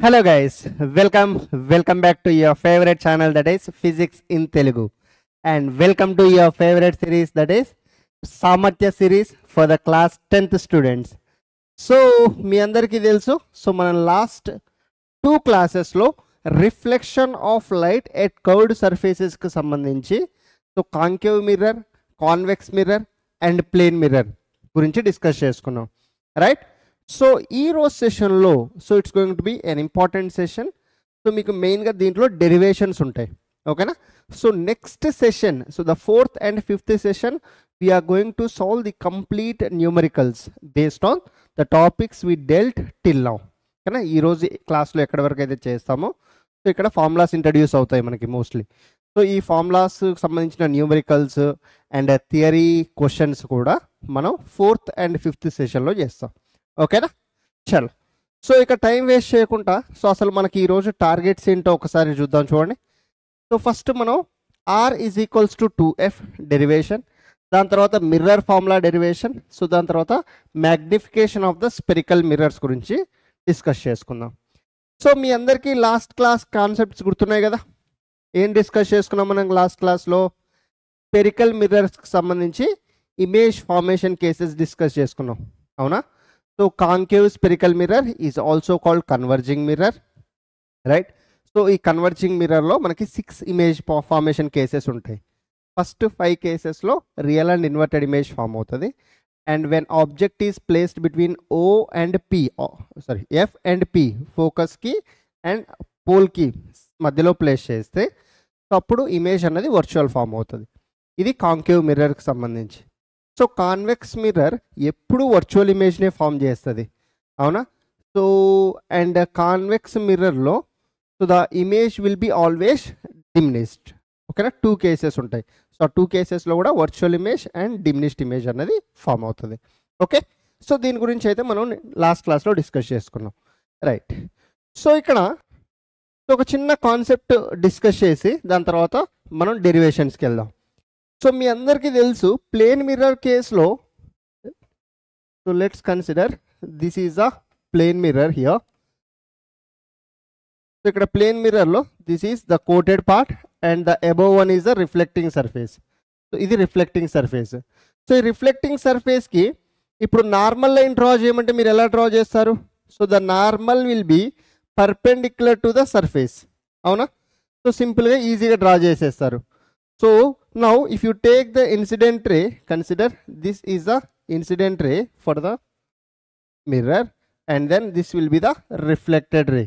Hello guys, welcome back to your favorite channel, that is Physics in Telugu, and welcome to your favorite series, that is Samarthya series for the class 10th students. So మీ అందరికీ తెలుసు, so మనం last 2 క్లాసెస్లో reflection of light at curved సర్ఫేసెస్కి సంబంధించి so concave mirror, convex mirror and plane mirror గురించి discuss చేసుకున్నాం, right? So ఈ రోజు సెషన్లో so it's going to be an important session. So మీకు మెయిన్గా దీంట్లో డెరివేషన్స్ ఉంటాయి, ఓకేనా? So next session, so the 4th and 5th session we're going to solve the complete numericals based on the topics we dealt till now, ఓకేనా? ఈరోజు క్లాస్లో ఎక్కడి వరకు అయితే చేస్తామో సో ఇక్కడ ఫార్ములాస్ ఇంట్రడ్యూస్ అవుతాయి మనకి మోస్ట్లీ. సో ఈ ఫార్ములాస్ సంబంధించిన న్యూమరికల్స్ అండ్ థియరీ క్వశ్చన్స్ కూడా మనం 4th and 5th సెషన్లో చేస్తాం, ఓకేనా? చలో, సో ఇక టైం వేస్ట్ చేయకుండా సో అసలు మనకి ఈరోజు టార్గెట్స్ ఏంటో ఒకసారి చూద్దాం, చూడండి. సో ఫస్ట్ మనం R is equals to 2f derivation, దాని తర్వాత మిర్రర్ ఫార్ములా డెరివేషన్, సో దాని తర్వాత magnification of the spherical mirrors గురించి డిస్కస్ చేసుకుందాం. సో మీ అందరికీ లాస్ట్ క్లాస్ కాన్సెప్ట్స్ గుర్తున్నాయి కదా? ఏం డిస్కస్ చేసుకున్నాం మనం లాస్ట్ క్లాస్లో? స్పెరికల్ మిర్రర్స్కి సంబంధించి ఇమేజ్ ఫార్మేషన్ కేసెస్ డిస్కస్ చేసుకున్నాం, అవునా? So concave spherical mirror is also called converging mirror, right? So ఈ కన్వర్జింగ్ మిర్రర్లో మనకి 6 ఇమేజ్ ఫార్మేషన్ కేసెస్ ఉంటాయి. ఫస్ట్ 5 కేసెస్లో real and inverted image form అవుతుంది. And when object is placed between O and P, F and P ఫోకస్కి and పోల్కి మధ్యలో place చేస్తే సో అప్పుడు ఇమేజ్ అన్నది వర్చువల్ ఫామ్ అవుతుంది. ఇది కాంకేవ్ మిర్రర్కి సంబంధించి. సో కాన్వెక్స్ మిర్రర్ ఎప్పుడు వర్చువల్ ఇమేజ్నే ఫామ్ చేస్తుంది, అవునా? సో అండ్ కాన్వెక్స్ మిర్రర్లో so the image will be always diminished, ఓకేనా? 2 కేసెస్ ఉంటాయి. సో ఆ 2 కేసెస్లో కూడా virtual image and diminished image అనేది ఫామ్ అవుతుంది, ఓకే? సో దీని గురించి అయితే మనం లాస్ట్ క్లాస్లో డిస్కస్ చేసుకున్నాం, రైట్? సో ఇక్కడ ఒక చిన్న కాన్సెప్ట్ డిస్కస్ చేసి దాని తర్వాత మనం డెరివేషన్స్కి వెళ్దాం. సో మీ అందరికీ తెలుసు ప్లేన్ మిర్రర్ కేసులో, so let's consider this is a plane mirror here. So ఇక్కడ ప్లేన్ మిర్రర్లో this is the coated part and the above one is the reflecting surface. So ఇది రిఫ్లెక్టింగ్ సర్ఫేస్. సో ఈ reflecting సర్ఫేస్కి ఇప్పుడు normal line draw చేయమంటే మీరు ఎలా draw చేస్తారు? So the normal will be perpendicular to the surface, అవునా? So సింపుల్గా ఈజీగా డ్రా చేసేస్తారు. So now if you take the incident ray, consider this is the incident ray for the mirror and then this will be the reflected ray.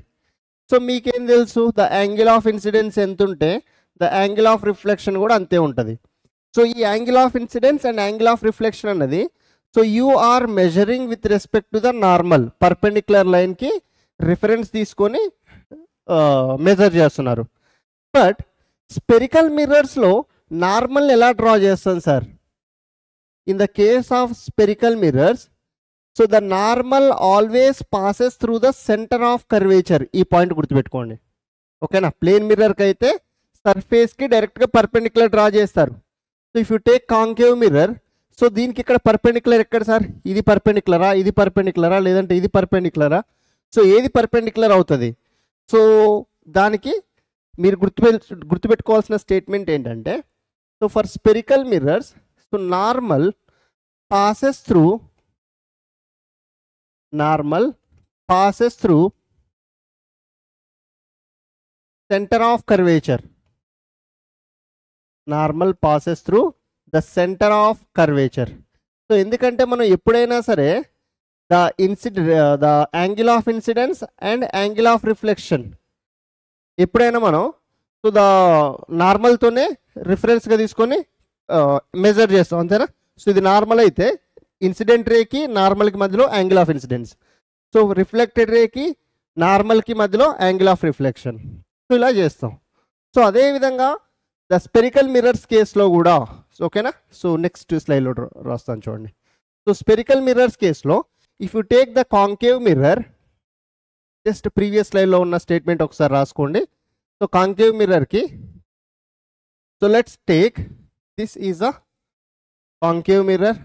So meekem telusu the angle of incidence entunte the angle of reflection kuda ante untadi. So ee angle of incidence and angle of reflection annadi, so you are measuring with respect to the normal perpendicular line ki reference తీసుకొని measure చేస్తున్నారు. But spherical మిర్రర్స్లో normal ఎలా draw చేస్తాం sir? In the case of spherical mirrors so the normal always passes through the centre of curvature. ఈ point గుర్తుపెట్టుకోండి, ఓకేనా? Plane మిర్రర్కి అయితే సర్ఫేస్కి డైరెక్ట్గా perpendicular draw చేస్తారు. So if you take concave mirror, so దీనికి ఇక్కడ పర్పెండిక్యులర్ ఎక్కడ సార్? ఇది పర్పెండిక్యులరా, ఇది పర్పెండిక్యులరా, లేదంటే ఇది పర్పెండిక్యులరా? సో ఏది పర్పెండిక్యులర్ అవుతుంది? సో దానికి మీరు గుర్తుపెట్టుకోవాల్సిన స్టేట్మెంట్ ఏంటంటే, so for spherical mirrors so normal passes through centre of curvature. Normal passes through the centre of curvature. So ఎందుకంటే మనం ఎప్పుడైనా సరే the angle of incidence and angle of reflection ఎప్పుడైనా మనం సో ద నార్మల్తోనే రిఫరెన్స్గా తీసుకొని మెజర్ చేస్తాం, అంతేనా? సో ఇది నార్మల్ అయితే ఇన్సిడెంట్ రేకి నార్మల్కి మధ్యలో angle of incidence, so reflected రేకి నార్మల్కి మధ్యలో యాంగిల్ ఆఫ్ రిఫ్లెక్షన్. సో ఇలా చేస్తాం. సో అదేవిధంగా ద స్పెరికల్ మిర్రర్స్ కేసులో కూడా, ఓకేనా? సో నెక్స్ట్ స్లైడ్లో రాస్తాను చూడండి. సో స్పెరికల్ మిర్రర్స్ కేసులో if you take the concave mirror, just previous స్లైడ్లో ఉన్న స్టేట్మెంట్ ఒకసారి రాసుకోండి. సో కాంకేవ్ మిర్రర్కి, so let's take this is a concave mirror.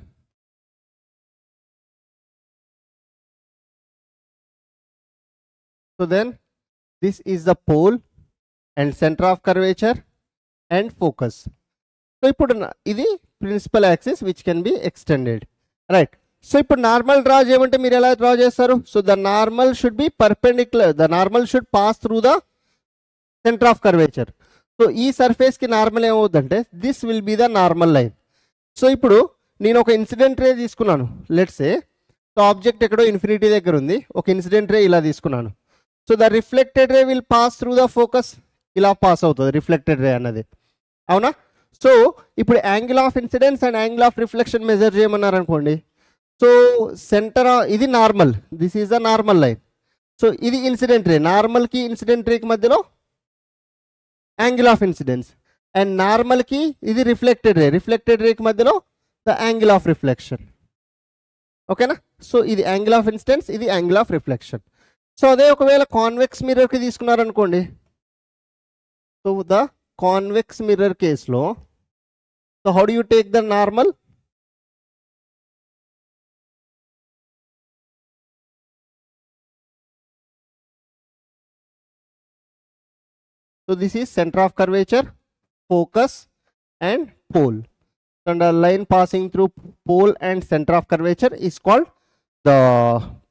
So then this is the pole and center of curvature and focus. So ఇప్పుడు ఇది principal axis which can be extended, right. So ఇప్పుడు normal draw చేయమంటే మీరు ఎలా draw చేస్తారు? So the normal should be perpendicular, the normal should pass through the centre of curvature. So ఈ surface కి normal ఏమవుతుందంటే this will be the normal line. So ఇప్పుడు నేను ఒక ఇన్సిడెంట్ రే తీసుకున్నాను, లెట్స్ సే. సో ఆబ్జెక్ట్ ఎక్కడో infinity దగ్గర ఉంది, ఒక ఇన్సిడెంట్ రే ఇలా తీసుకున్నాను. So the reflected ray will pass through the focus, ఇలా పాస్ అవుతుంది రిఫ్లెక్టెడ్ రే అన్నది, అవునా? సో ఇప్పుడు angle of incidence and angle of reflection measure చేయమన్నారు అనుకోండి. సో సెంటర్ ఇది normal, this is the normal line. So ఇది ఇన్సిడెంట్ రే, నార్మల్ కి ఇన్సిడెంట్ రేకి మధ్యలో angle of incidence, and normal కి ఇది రిఫ్లెక్టెడ్ రే, రిఫ్లెక్టెడ్ రేకి మధ్యలో ద యాంగిల్ ఆఫ్ రిఫ్లెక్షన్, ఓకేనా? సో ఇది యాంగిల్ ఆఫ్ ఇన్సిడెన్స్, ఇది యాంగిల్ ఆఫ్ రిఫ్లెక్షన్. సో అదే ఒకవేళ కాన్వెక్స్ మిర్రర్కి తీసుకున్నారనుకోండి. సో ద కాన్వెక్స్ మిర్రర్ కేసులో, so how do you take the normal? So this is center of curvature, focus and pole. And a line passing through pole and center of curvature is called the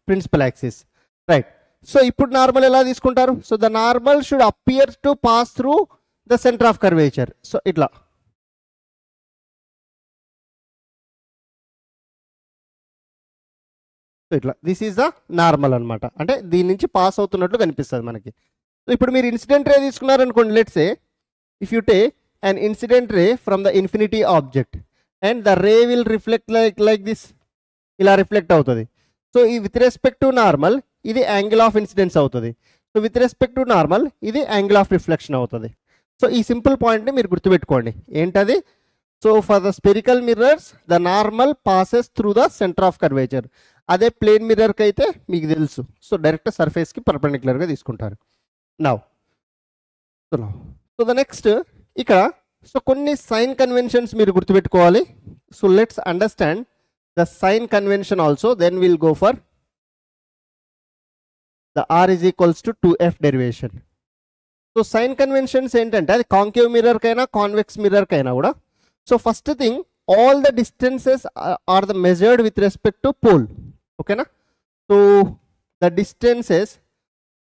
principal axis, right? So ఇప్పుడు normal ఎలా తీసుకుంటారు? So the normal should appear to pass through the centre of curvature. So ఇట్లా ఇట్లా this is the normal అనమాట, అంటే దీని నుంచి pass అవుతున్నట్లు కనిపిస్తుంది మనకి. సో ఇప్పుడు మీరు ఇన్సిడెంట్ రే తీసుకున్నారనుకోండి, let's say if you take an incident ray from the infinity object and the ray will reflect like this, ఇలా రిఫ్లెక్ట్ అవుతుంది. సో ఈ విత్ రెస్పెక్ట్ టు నార్మల్ ఇది యాంగిల్ ఆఫ్ ఇన్సిడెన్స్ అవుతుంది. So with respect to normal ఇది angle of reflection అవుతుంది. So ఈ simple పాయింట్ని మీరు గుర్తుపెట్టుకోండి. ఏంటది? So for the spherical mirrors the normal passes through the centre of curvature. అదే ప్లేన్ మిర్రర్కి అయితే మీకు తెలుసు, సో డైరెక్ట్ సర్ఫేస్కి పర్పెండిక్యులర్గా తీసుకుంటారు. నౌ సో ద నెక్స్ట్ ఇక్కడ సో కొన్ని సైన్ కన్వెన్షన్స్ మీరు గుర్తుపెట్టుకోవాలి. So let's understand the sign convention also, then will go for the R is equals to 2f derivation. So sign conventions ఏంటంటే అది కాంకేవ్ మిర్రర్కైనా convex మిర్రర్కైనా కూడా. So first thing, all the distances are the measured with respect to pole, ఓకేనా? So the distances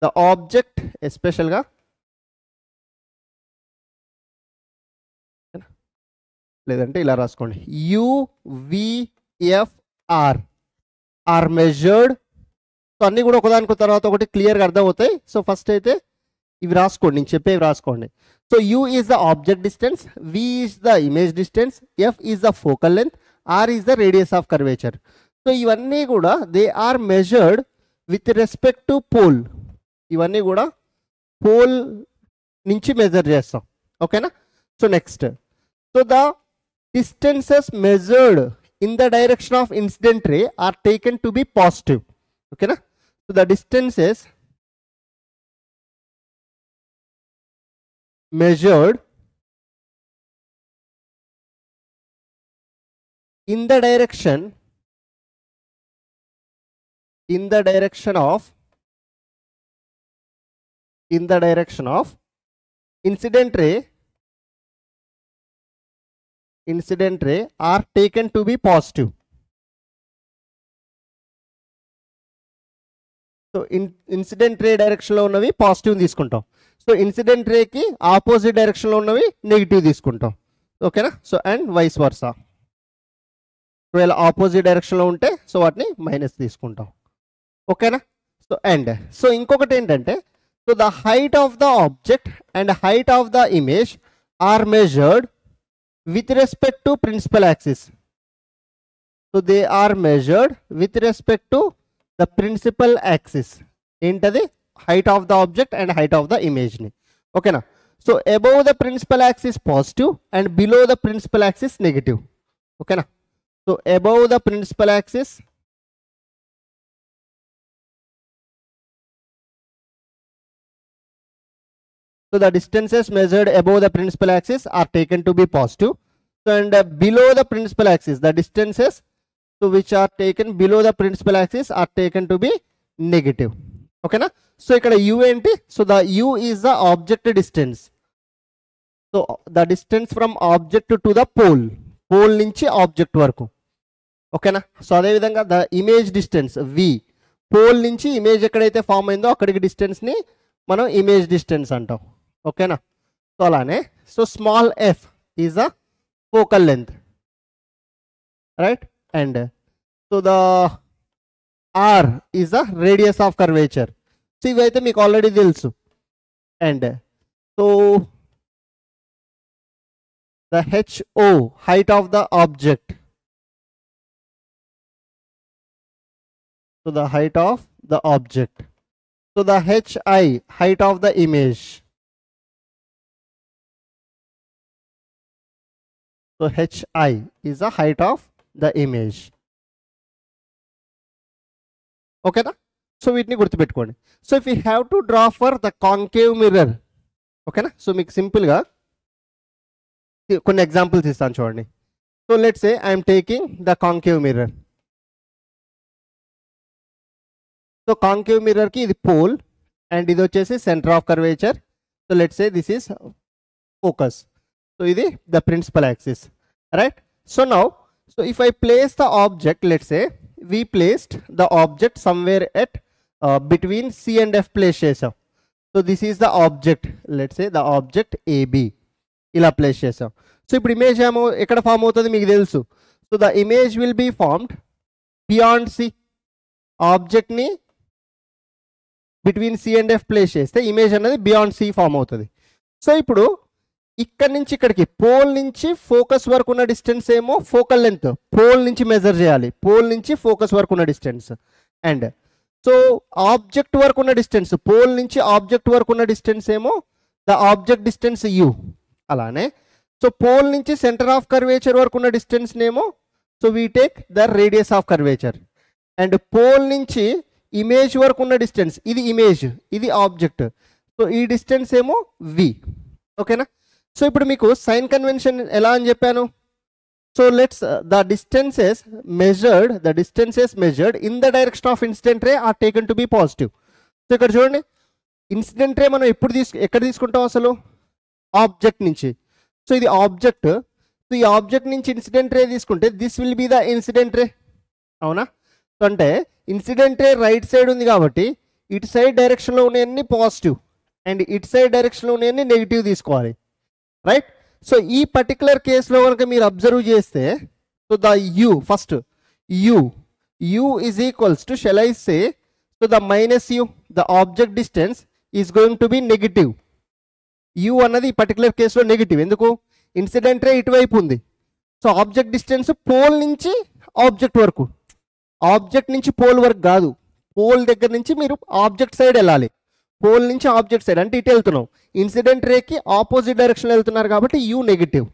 the object ఎస్పెషల్గా లేదంటే ఇలా రాసుకోండి, UVFR ఆర్ మెజర్డ్. సో అన్నీ కూడా ఒకదానికి తర్వాత ఒకటి క్లియర్గా అర్థమవుతాయి. సో ఫస్ట్ అయితే ఇవి రాసుకోండి, నేను చెప్పేవి రాసుకోండి. So U is the object distance, V is the image distance, F is the focal length, R is the radius of curvature. So ఇవన్నీ కూడా they are measured with respect to pole. ఇవన్నీ కూడా పోల్ నుంచి measure చేస్తాం, ఓకేనా? So next, so the distances measured in the direction of incident ray are taken to be positive, okay na? So the distances measured in the direction of incident ray are taken to be positive. So incident ray డైరెక్షన్లో ఉన్నవి positive తీసుకుంటాం. So incident రేకి opposite డైరెక్షన్లో ఉన్నవి negative తీసుకుంటాం, ఓకేనా? So and vice versa, ఒకవేళ opposite డైరెక్షన్లో ఉంటే సో వాటిని మైనస్ తీసుకుంటాం, ఓకేనా? సో అండ్ సో ఇంకొకటి ఏంటంటే, so the height of the object and height of the image are measured with respect to principal axis. So they are measured with respect to the principal axis. Entadi height of the object and height of the image ni, okay na? So above the principal axis positive and below the principal axis negative, okay na? So above the principal axis so the distances measured above the principal axis are taken to be positive. So and below the principal axis the distances so which are taken below the principal axis are taken to be negative, ఓకేనా. So ఇక్కడ u ఏంటి, so the u is the object distance. So the distance from object to the pole, pole నుంచి object వరకు. ఓకేనా. So అదేవిధంగా the image distance v, pole నుంచి image ఎక్కడైతే form అయిందో అక్కడికి డిస్టెన్స్ని మనం ఇమేజ్ డిస్టెన్స్ అంటాం. ఓకేనా. సో అలానే so small f is the focal length, right. And so the r is the radius of curvature. So ఇవైతే మీకు ఆల్రెడీ తెలుసు. And so the HO, height of the object. So the height of the object. So the HI, height of the image. So HI is the height of the image. Okay na? So వీటిని గుర్తుపెట్టుకోండి. So if we have to draw for the concave mirror, okay na? So మీకు simple గా కొన్ని examples ఇస్తాను చూడండి. So let's say I'm taking the concave mirror. So concave మిర్రర్కి ఇది pole and ఇది వచ్చేసి centre of curvature. So let's say this is focus. So ఇది the principal axis, right. So now so if I place the object, let's say we placed the object somewhere at between C and F place చేసాం. So this is the object, let's say the object AB ఇలా place చేసాం. So ఇప్పుడు image ఏమో ఎక్కడ form అవుతుంది మీకు తెలుసు. So the image will be formed beyond C. ఆబ్జెక్ట్ని between C and F place చేస్తే ఇమేజ్ అనేది బియాండ్ C ఫామ్ అవుతుంది. సో ఇప్పుడు ఇక్కడ నుంచి ఇక్కడికి పోల్ నుంచి ఫోకస్ వరకు ఉన్న డిస్టెన్స్ ఏమో ఫోకల్ లెంత్, పోల్ నుంచి మెజర్ చేయాలి, పోల్ నుంచి ఫోకస్ వరకు ఉన్న డిస్టెన్స్. అండ్ సో ఆబ్జెక్ట్ వరకు ఉన్న డిస్టెన్స్, పోల్ నుంచి ఆబ్జెక్ట్ వరకు ఉన్న డిస్టెన్స్ ఏమో ద ఆబ్జెక్ట్ డిస్టెన్స్ u. అలానే సో పోల్ నుంచి సెంటర్ ఆఫ్ కర్వేచర్ వరకు ఉన్న డిస్టెన్స్ నేమో so we take the radius of curvature. And pole నుంచి ఇమేజ్ వరకు ఉన్న డిస్టెన్స్, ఇది ఇమేజ్, ఇది ఆబ్జెక్ట్, సో ఈ డిస్టెన్స్ ఏమో v. ఓకేనా. సో ఇప్పుడు మీకు సైన్ కన్వెన్షన్ ఎలా అని చెప్పాను. So let's the distances measured in the direction of incident ray are taken to be positive. So ఇక్కడ చూడండి, ఇన్సిడెంట్ రే మనం ఎక్కడ తీసుకుంటాం అసలు, ఆబ్జెక్ట్ నుంచి. సో ఇది ఆబ్జెక్ట్, సో ఈ ఆబ్జెక్ట్ నుంచి ఇన్సిడెంట్ రే తీసుకుంటే this will be the incident ray, అవునా. సో అంటే ఇన్సిడెంట్ రే రైట్ సైడ్ ఉంది కాబట్టి ఇటు సైడ్ డైరెక్షన్లో ఉన్నాయన్నీ పాజిటివ్ అండ్ ఇటు సైడ్ డైరెక్షన్లో ఉన్నాయన్నీ నెగిటివ్ తీసుకోవాలి, రైట్. సో ఈ పర్టికులర్ కేసులో కనుక మీరు అబ్జర్వ్ చేస్తే so the u, first u is equals to, shall I say, so the minus u, the object distance is going to be negative. u అన్నది ఈ పర్టికులర్ కేసులో నెగిటివ్, ఎందుకు, ఇన్సిడెంట్ రే ఇటువైపు ఉంది. సో ఆబ్జెక్ట్ డిస్టెన్స్ పోల్ నుంచి object వరకు, object నుంచి pole వరకు కాదు, పోల్ దగ్గర నుంచి మీరు ఆబ్జెక్ట్ సైడ్ వెళ్ళాలి, పోల్ నుంచి ఆబ్జెక్ట్ సైడ్ అంటే ఇటు వెళ్తున్నాం. ఇన్సిడెంట్ రేకి ఆపోజిట్ డైరెక్షన్ వెళ్తున్నారు కాబట్టి u నెగిటివ్.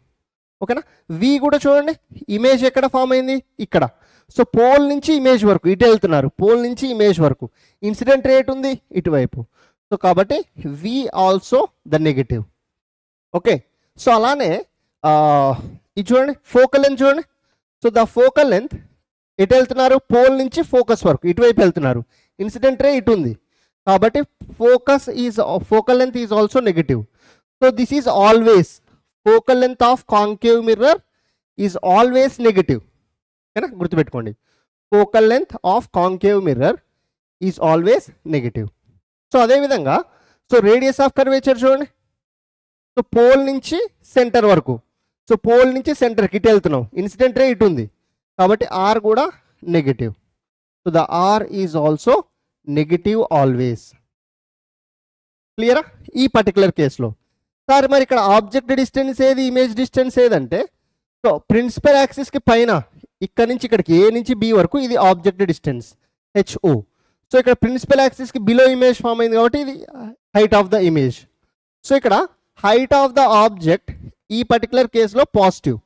ఓకేనా. v కూడా చూడండి, ఇమేజ్ ఎక్కడ ఫామ్ అయింది, ఇక్కడ. సో పోల్ నుంచి ఇమేజ్ వరకు ఇటు వెళ్తున్నారు, పోల్ నుంచి ఇమేజ్ వరకు, ఇన్సిడెంట్ రేట్ ఉంది ఇటువైపు. సో కాబట్టి v also the negative. Okay. So అలానే ఇది చూడండి, ఫోకల్ లెంత్ చూడండి. సో ద ఫోకల్ లెంత్ ఎటు వెళ్తున్నారు, పోల్ నుంచి ఫోకస్ వరకు ఇటువైపు వెళ్తున్నారు, ఇన్సిడెంట్ రే ఇటు ఉంది కాబట్టి focal length is also negative. So this is always, focal length of concave mirror is always negative. ఓకేనా, గుర్తుపెట్టుకోండి, focal length of concave mirror is always negative. So అదేవిధంగా సో రేడియస్ ఆఫ్ కర్వేచర్ చూడండి. So pole నుంచి centre వరకు, so pole నుంచి సెంటర్కి ఇటు వెళ్తున్నాం, ఇన్సిడెంట్ రే ఇటు ఉంది కాబట్టి r కూడా negative. So the r is also negative always. క్లియరా ఈ పర్టికులర్ కేసులో. సార్ మరి ఇక్కడ ఆబ్జెక్ట్ డిస్టెన్స్ ఏది, ఇమేజ్ డిస్టెన్స్ ఏదంటే, సో ప్రిన్సిపల్ యాక్సిస్కి పైన ఇక్కడ నుంచి ఇక్కడికి a నుంచి b వరకు ఇది ఆబ్జెక్ట్ డిస్టెన్స్ HO. సో ఇక్కడ ప్రిన్సిపల్ యాక్సిస్కి బిలో ఇమేజ్ ఫామ్ అయింది కాబట్టి ఇది height of the image. So ఇక్కడ హైట్ ఆఫ్ ద ఆబ్జెక్ట్ ఈ పర్టికులర్ కేసులో పాజిటివ్.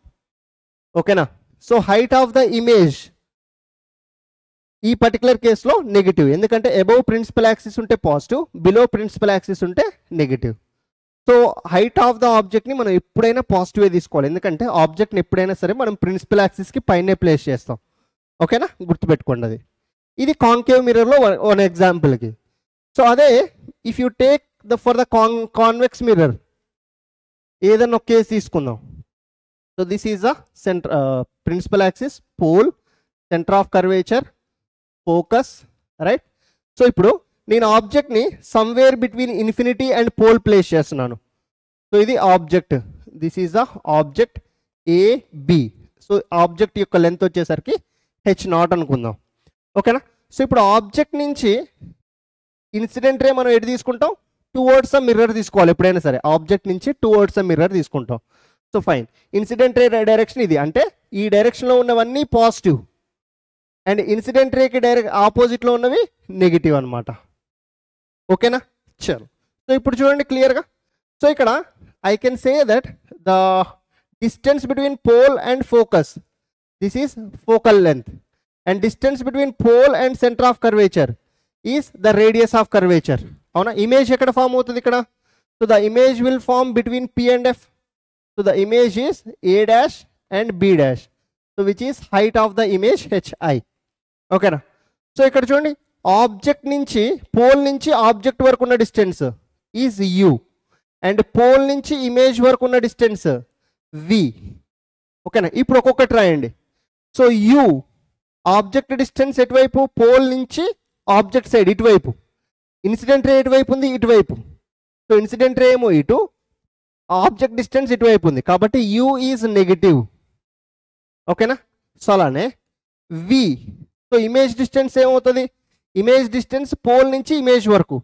ఓకేనా. So height of the image ఈ పర్టికులర్ కేసులో నెగిటివ్, ఎందుకంటే అబౌవ్ ప్రిన్సిపల్ యాక్సిస్ ఉంటే పాజిటివ్, బిలో ప్రిన్సిపల్ యాక్సిస్ ఉంటే negative. So height of the ఆబ్జెక్ట్ని మనం ఎప్పుడైనా పాజిటివే తీసుకోవాలి, ఎందుకంటే ఆబ్జెక్ట్ని ఎప్పుడైనా సరే మనం ప్రిన్సిపల్ యాక్సిస్కి పైనే ప్లేస్ చేస్తాం. ఓకేనా, గుర్తుపెట్టుకోండి అది. ఇది కాంకేవ్ మిర్రర్లో వన్ ఎగ్జాంపుల్కి. సో అదే if you take for the convex mirror ఏదన్నా ఒక కేసు తీసుకుందాం. So this is the centre principal axis, pole, centre of curvature, focus, right. So ఇప్పుడు నేను ఆబ్జెక్ట్ని somewhere between infinity and pole place చేస్తున్నాను. సో ఇది object, this is the object AB. So object యొక్క length వచ్చేసరికి h0 అనుకుందాం, ఓకేనా. So ఇప్పుడు ఆబ్జెక్ట్ నుంచి ఇన్సిడెంట్ రే మనం ఎటు తీసుకుంటాం, టువర్డ్స్ ద మిర్రర్ తీసుకోవాలి ఎప్పుడైనా సరే. ఆబ్జెక్ట్ నుంచి టువర్డ్స్ ద మిర్రర్ తీసుకుంటాం. So fine, incident ray direction ఇది, అంటే ఈ డైరెక్షన్లో ఉన్నవన్నీ positive and incident Reiki direct ఆపోజిట్లో ఉన్నవి నెగిటివ్ అనమాట, ఓకేనా. చలో, సో ఇప్పుడు చూడండి క్లియర్గా. సో ఇక్కడ I can say that the distance between pole and focus, this is focal length, and distance between pole and centre of curvature is the radius of curvature. అవునా, ఇమేజ్ ఎక్కడ form అవుతుంది ఇక్కడ. So the image will form between P and F. So the image is A dash and B dash, so which is height of the image HI, ఓకేనా. So ఇక్కడ చూడండి, object నుంచి pole నుంచి object వరకు ఉన్న distance is U, and pole నుంచి image వరకు ఉన్న డిస్టెన్స్ V, ఓకేనా. ఇప్పుడు ఒక్కొక్కటి రాయండి. సో U ఆబ్జెక్ట్ డిస్టెన్స్ ఎటువైపు, పోల్ నుంచి ఆబ్జెక్ట్ సైడ్ ఇటువైపు, ఇన్సిడెంట్ రే ఎటువైపు ఉంది, ఇటువైపు. సో ఇన్సిడెంట్ రే ఏమో ఇటు, ఆబ్జెక్ట్ డిస్టెన్స్ ఇటువైపు ఉంది, కాబట్టి U ఈజ్ నెగిటివ్, ఓకేనా. సో అలానే V, సో ఇమేజ్ డిస్టెన్స్ ఏమవుతుంది, ఇమేజ్ డిస్టెన్స్ పోల్ నుంచి ఇమేజ్ వరకు,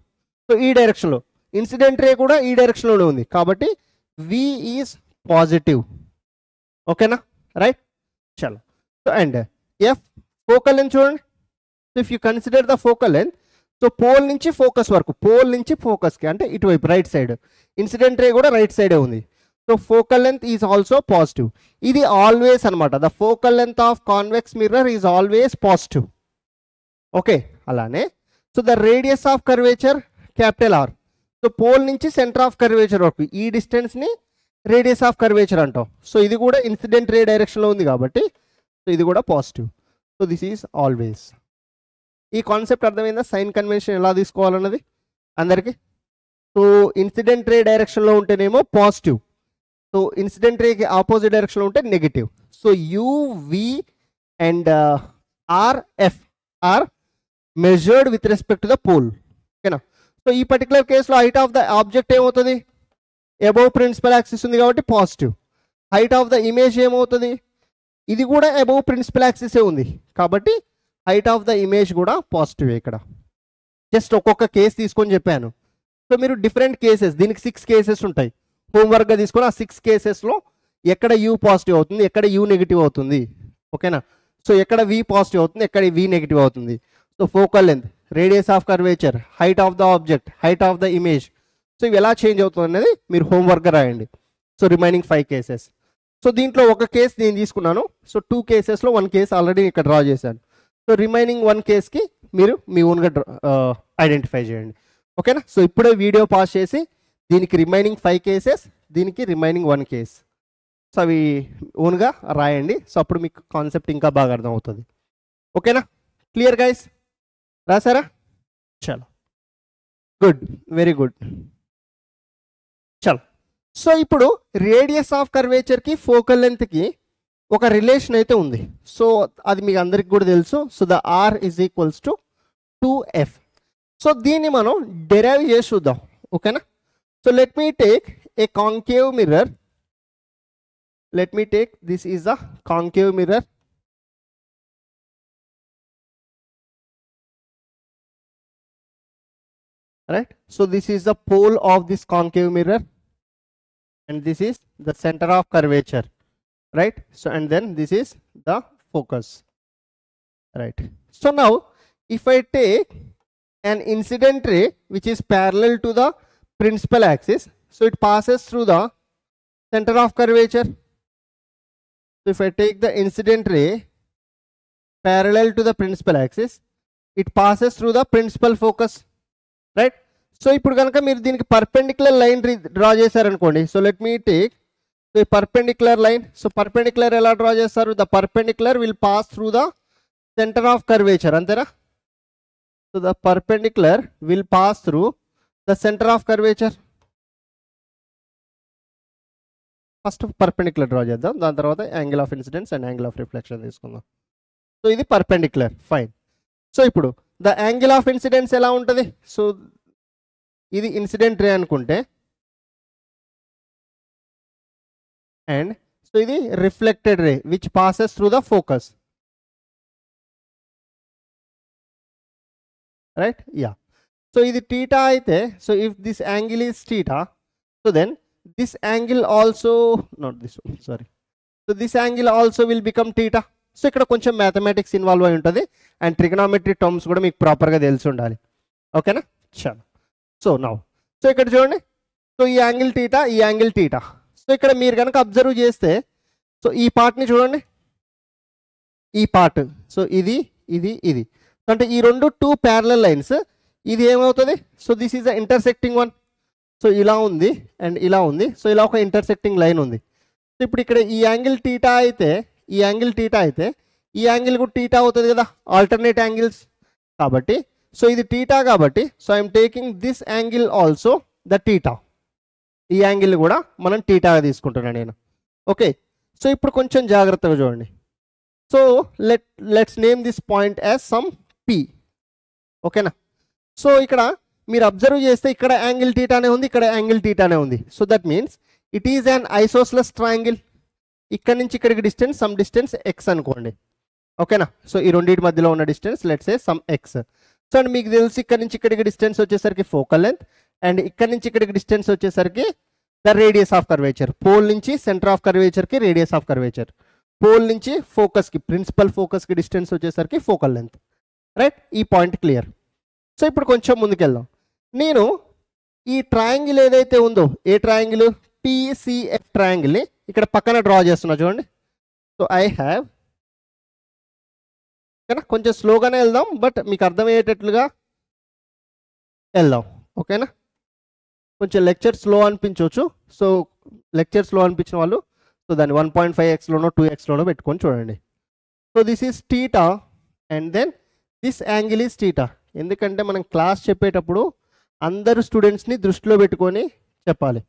సో ఈ డైరెక్షన్లో, ఇన్సిడెంట్ రే కూడా ఈ డైరెక్షన్లోనే ఉంది, కాబట్టి V ఈజ్ పాజిటివ్, ఓకేనా, రైట్. చలో, so and F focal length చూడండి. So if you consider the focal length, so pole నుంచి ఫోకస్ వరకు, పోల్ నుంచి ఫోకస్కి అంటే ఇటువైపు రైట్ సైడ్, ఇన్సిడెంట్ రే కూడా రైట్ సైడే ఉంది. So focal length is also positive. ఇది ఆల్వేస్ అనమాట, the focal length of convex mirror is always positive, okay. అలానే so the radius of curvature capital R, so pole నుంచి centre of curvature వరకు ఈ డిస్టెన్స్ని రేడియస్ ఆఫ్ కర్వేచర్ అంటాం. So ఇది కూడా ఇన్సిడెంట్ రే డైరెక్షన్లో ఉంది కాబట్టి సో ఇది కూడా positive. So this is always. ఈ కాన్సెప్ట్ అర్థమైందా, సైన్ కన్వెన్షన్ ఎలా తీసుకోవాలన్నది అందరికీ. సో ఇన్సిడెంట్ రే డైరెక్షన్లో ఉంటేనేమో పాజిటివ్, సో ఇన్సిడెంట్ రేకి ఆపోజిట్ డైరెక్షన్లో ఉంటే negative. So UV and RF are measured with respect to the pole, ఓకేనా. సో ఈ పర్టికులర్ కేసులో హైట్ ఆఫ్ ద ఆబ్జెక్ట్ ఏమవుతుంది, అబౌవ్ ప్రిన్సిపల్ యాక్సిస్ ఉంది కాబట్టి positive. Height of the image ఏమవుతుంది, ఇది కూడా అబౌవ్ ప్రిన్సిపల్ యాక్సిసే ఉంది కాబట్టి హైట్ ఆఫ్ ద ఇమేజ్ కూడా పాజిటివ్. ఇక్కడ జస్ట్ ఒక్కొక్క కేసు తీసుకొని చెప్పాను. సో మీరు డిఫరెంట్ కేసెస్, దీనికి 6 కేసెస్ ఉంటాయి, హోంవర్క్గా తీసుకొని ఆ 6 కేసెస్లో ఎక్కడ U పాజిటివ్ అవుతుంది, ఎక్కడ U నెగిటివ్ అవుతుంది, ఓకేనా. సో ఎక్కడ V పాజిటివ్ అవుతుంది, ఎక్కడ V నెగిటివ్ అవుతుంది. So focal length, radius of curvature, height of the object, height of the image, so ఇవి ఎలా చేంజ్ అవుతుంది అనేది మీరు హోంవర్క్గా రాయండి. So remaining 5 cases. సో దీంట్లో ఒక కేసు నేను తీసుకున్నాను. సో 2 కేసెస్లో 1 కేసు ఆల్రెడీ ఇక్కడ డ్రా చేశాను. సో రిమైనింగ్ 1 కేస్కి మీరు మీ ఓన్గా ఐడెంటిఫై చేయండి, ఓకేనా. సో ఇప్పుడే వీడియో పాస్ చేసి దీనికి రిమైనింగ్ 5 కేసెస్, దీనికి రిమైనింగ్ 1 కేస్, సో అవి ఓన్గా రాయండి. సో అప్పుడు మీకు కాన్సెప్ట్ ఇంకా బాగా అర్థం అవుతుంది, ఓకేనా. క్లియర్ గైస్, రాసారా? చలో, గుడ్, వెరీ గుడ్. చలో, సో ఇప్పుడు రేడియస్ ఆఫ్ కర్వేచర్కి ఫోకల్ లెంత్కి ఒక రిలేషన్ అయితే ఉంది. సో అది మీకు అందరికి కూడా తెలుసు. So the R is equals to 2F. So దీన్ని మనం డెరైవ్ చేసి చూద్దాం, ఓకేనా. So let me take a concave mirror. Let me take, this is the concave mirror. Right, so this is the pole of this concave mirror and this is the center of curvature, right. So and then this is the focus, right. So now if I take an incident ray which is parallel to the principal axis, so it passes through the center of curvature. So if I take the incident ray parallel to the principal axis, it passes through the principal focus, right. So ఇప్పుడు కనుక మీరు దీనికి perpendicular line draw చేశారనుకోండి. So let me take the perpendicular line. So perpendicular ఎలా draw చేస్తారు, the perpendicular will pass through the centre of curvature, అంతేనా. So the perpendicular will pass through the center of curvature. First perpendicular draw చేద్దాం, దాని తర్వాత angle of incidence and angle of reflection తీసుకుందాం. So ఇది perpendicular, fine. So ఇప్పుడు the angle of incidence ఎలా ఉంటుంది? So ఇది ఇన్సిడెంట్ రే అనుకుంటే, అండ్ సో ఇది reflected ray which passes through the focus, right? Yeah. So ఇది టీటా అయితే, so if this angle is theta, so then this angle also, not this one, sorry, so this angle also will become theta. So ఇక్కడ కొంచెం mathematics involve అయి ఉంటుంది and trigonometry terms కూడా మీకు ప్రాపర్గా తెలిసి ఉండాలి. ఓకేనా? చాలా. సో నౌ, సో ఇక్కడ చూడండి, సో ఈ యాంగిల్ టీటా, ఈ యాంగిల్ టీటా. సో ఇక్కడ మీరు కనుక అబ్జర్వ్ చేస్తే, సో ఈ పార్ట్ని చూడండి, ఈ పార్ట్, సో ఇది ఇది ఇది, అంటే ఈ రెండు టూ ప్యారలల్ లైన్స్. ఇది ఏమవుతుంది? So this is the intersecting one. So ఇలా ఉంది అండ్ ఇలా ఉంది, సో ఇలా ఒక ఇంటర్సెక్టింగ్ లైన్ ఉంది. సో ఇప్పుడు ఇక్కడ ఈ యాంగిల్ టీటా అయితే, ఈ యాంగిల్ టీటా అయితే ఈ యాంగిల్ కూడా టీటా అవుతుంది కదా, ఆల్టర్నేట్ యాంగిల్స్ కాబట్టి. సో ఇది టీటా కాబట్టి, so I'm taking this angle also the theta. ఈ యాంగిల్ కూడా మనం టీటాగా తీసుకుంటున్నాను నేను. ఓకే, సో ఇప్పుడు కొంచెం జాగ్రత్తగా చూడండి. So let's name this point as some P. ఓకేనా? సో ఇక్కడ మీరు అబ్జర్వ్ చేస్తే ఇక్కడ యాంగిల్ టీటానే ఉంది, ఇక్కడ యాంగిల్ టీటానే ఉంది. So that means it is an isosceles triangle. ఇక్కడ నుంచి ఇక్కడికి డిస్టెన్స్ సమ్ డిస్టెన్స్ ఎక్స్ అనుకోండి. ఓకేనా? సో ఈ రెండింటి మధ్యలో ఉన్న distance let's say some X. So and మీకు తెలుసు ఇక్కడ నుంచి ఇక్కడికి డిస్టెన్స్ వచ్చేసరికి ఫోకల్ లెంత్, అండ్ ఇక్కడ నుంచి ఇక్కడికి డిస్టెన్స్ వచ్చేసరికి the radius of curvature. Pole నుంచి సెంటర్ ఆఫ్ కర్వేచర్కి రేడియస్ ఆఫ్ కర్వేచర్, పోల్ నుంచి ఫోకస్కి, ప్రిన్సిపల్ ఫోకస్కి డిస్టెన్స్ వచ్చేసరికి ఫోకల్ లెంత్, రైట్? ఈ పాయింట్ క్లియర్. సో ఇప్పుడు కొంచెం ముందుకెళ్దాం. నేను ఈ ట్రయాంగిల్ ఏదైతే ఉందో, ఏ ట్రయాంగిల్, PCF ట్రయాంగిల్ని ఇక్కడ పక్కన డ్రా చేస్తున్నా చూడండి. సో ఐ హ్యావ్, ఓకేనా? కొంచెం స్లోగానే వెళ్దాం, బట్ మీకు అర్థమయ్యేటట్లుగా వెళ్దాం. ఓకేనా? కొంచెం లెక్చర్ స్లో అనిపించవచ్చు. సో లెక్చర్ స్లో అనిపించిన వాళ్ళు సో దాన్ని 1.5xలోనో 2xలోనో పెట్టుకొని చూడండి. So this is theta and then this angle is theta. ఎందుకంటే మనం క్లాస్ చెప్పేటప్పుడు అందరు స్టూడెంట్స్ని దృష్టిలో పెట్టుకొని చెప్పాలి.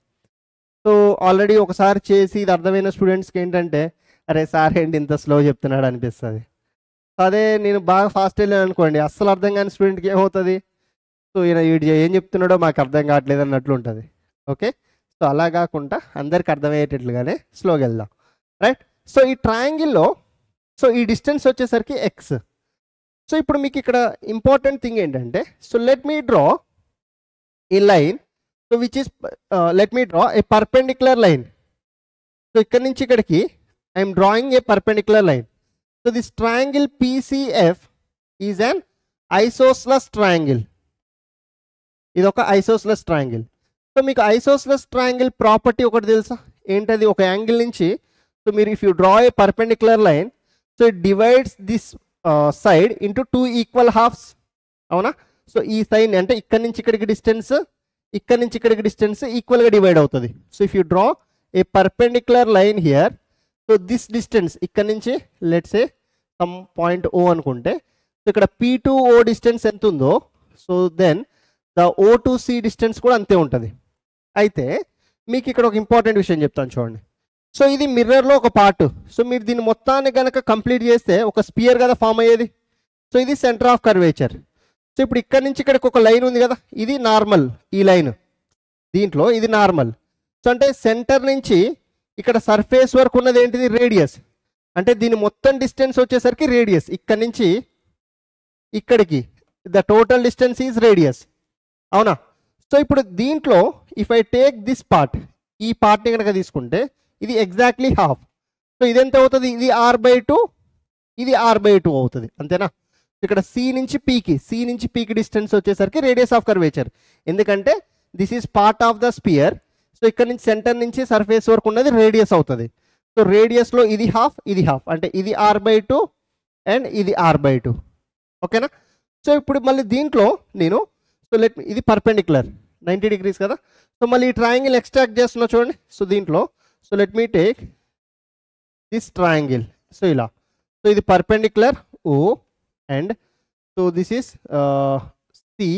సో ఆల్రెడీ ఒకసారి చేసి ఇది అర్థమైన స్టూడెంట్స్కి ఏంటంటే, అరే సార్ ఏంటి ఇంత స్లో చెప్తున్నాడు అనిపిస్తుంది. అదే నేను బాగా ఫాస్ట్ వెళ్ళాను అనుకోండి, అస్సలు అర్థం కాని స్టూడెంట్కి ఏమవుతుంది, సో ఈయన వీడు ఏం చెప్తున్నాడో మాకు అర్థం కావట్లేదు అన్నట్లు ఉంటుంది. ఓకే, సో అలా కాకుండా అందరికి అర్థమయ్యేటట్లుగానే స్లోగా వెళ్దాం, రైట్? సో ఈ ట్రయాంగిల్లో సో ఈ డిస్టెన్స్ వచ్చేసరికి ఎక్స్. సో ఇప్పుడు మీకు ఇక్కడ ఇంపార్టెంట్ థింగ్ ఏంటంటే, so let me draw a line, so which is let me draw a perpendicular line. So ikkada nunchi ikkadiki I am drawing a perpendicular line. So this triangle PCF is an isosceles triangle. ఇది ఒక isosceles triangle. So మీకు isosceles triangle property ఒకటి తెలుసా ఏంటది? ఒక angle నుంచి so మీరు if you draw a perpendicular line, so it divides this side into 2 equal halves. అవునా? సో ఈ సైన్ అంటే ఇక్కడ నుంచి ఇక్కడికి డిస్టెన్స్, ఇక్కడ నుంచి ఇక్కడికి డిస్టెన్స్ ఈక్వల్గా డివైడ్ అవుతుంది. So if you draw a perpendicular line here, so this distance ఇక్కడ నుంచి let's A some point O అనుకుంటే, సో ఇక్కడ P2O డిస్టెన్స్ ఎంత ఉందో, so then the O2C distance కూడా అంతే ఉంటుంది. అయితే మీకు ఇక్కడ ఒక ఇంపార్టెంట్ విషయం చెప్తాను చూడండి. సో ఇది మిర్రర్లో ఒక పార్ట్. సో మీరు దీన్ని మొత్తాన్ని కనుక కంప్లీట్ చేస్తే ఒక స్పియర్ కదా ఫామ్ అయ్యేది. సో ఇది సెంటర్ ఆఫ్ కర్వేచర్. సో ఇప్పుడు ఇక్కడ నుంచి ఇక్కడికి ఒక లైన్ ఉంది కదా, ఇది నార్మల్. ఈ లైన్ దీంట్లో ఇది నార్మల్. సో అంటే సెంటర్ నుంచి ఇక్కడ సర్ఫేస్ వరకు ఉన్నది ఏంటిది? రేడియస్. అంటే దీని మొత్తం డిస్టెన్స్ వచ్చేసరికి రేడియస్. ఇక్కడ నుంచి ఇక్కడికి the total distance is radius. అవునా? సో ఇప్పుడు దీంట్లో if I take this part, ఈ పార్ట్ని కనుక తీసుకుంటే ఇది ఎగ్జాక్ట్లీ హాఫ్. సో ఇది ఎంత అవుతుంది? ఇది R/2, ఇది R/2 అవుతుంది. అంతేనా? ఇక్కడ సి నుంచి పీకి డిస్టెన్స్ వచ్చేసరికి రేడియస్ ఆఫ్ కర్వేచర్. ఎందుకంటే this is part of the spear. So ఇక్కడ నుంచి సెంటర్ నుంచి సర్ఫేస్ వరకు ఉన్నది రేడియస్ అవుతుంది. సో రేడియస్లో ఇది హాఫ్, ఇది హాఫ్, అంటే ఇది R/2 అండ్ ఇది R/2. ఓకేనా? సో ఇప్పుడు మళ్ళీ దీంట్లో నేను సో ఇది పర్పెండిక్యులర్ 90 degrees కదా. సో మళ్ళీ ఈ ట్రయాంగిల్ ఎక్స్ట్రాక్ట్ చేస్తున్నా చూడండి. సో దీంట్లో so let me take this triangle. So ఇలా, సో ఇది perpendicular O and so this is C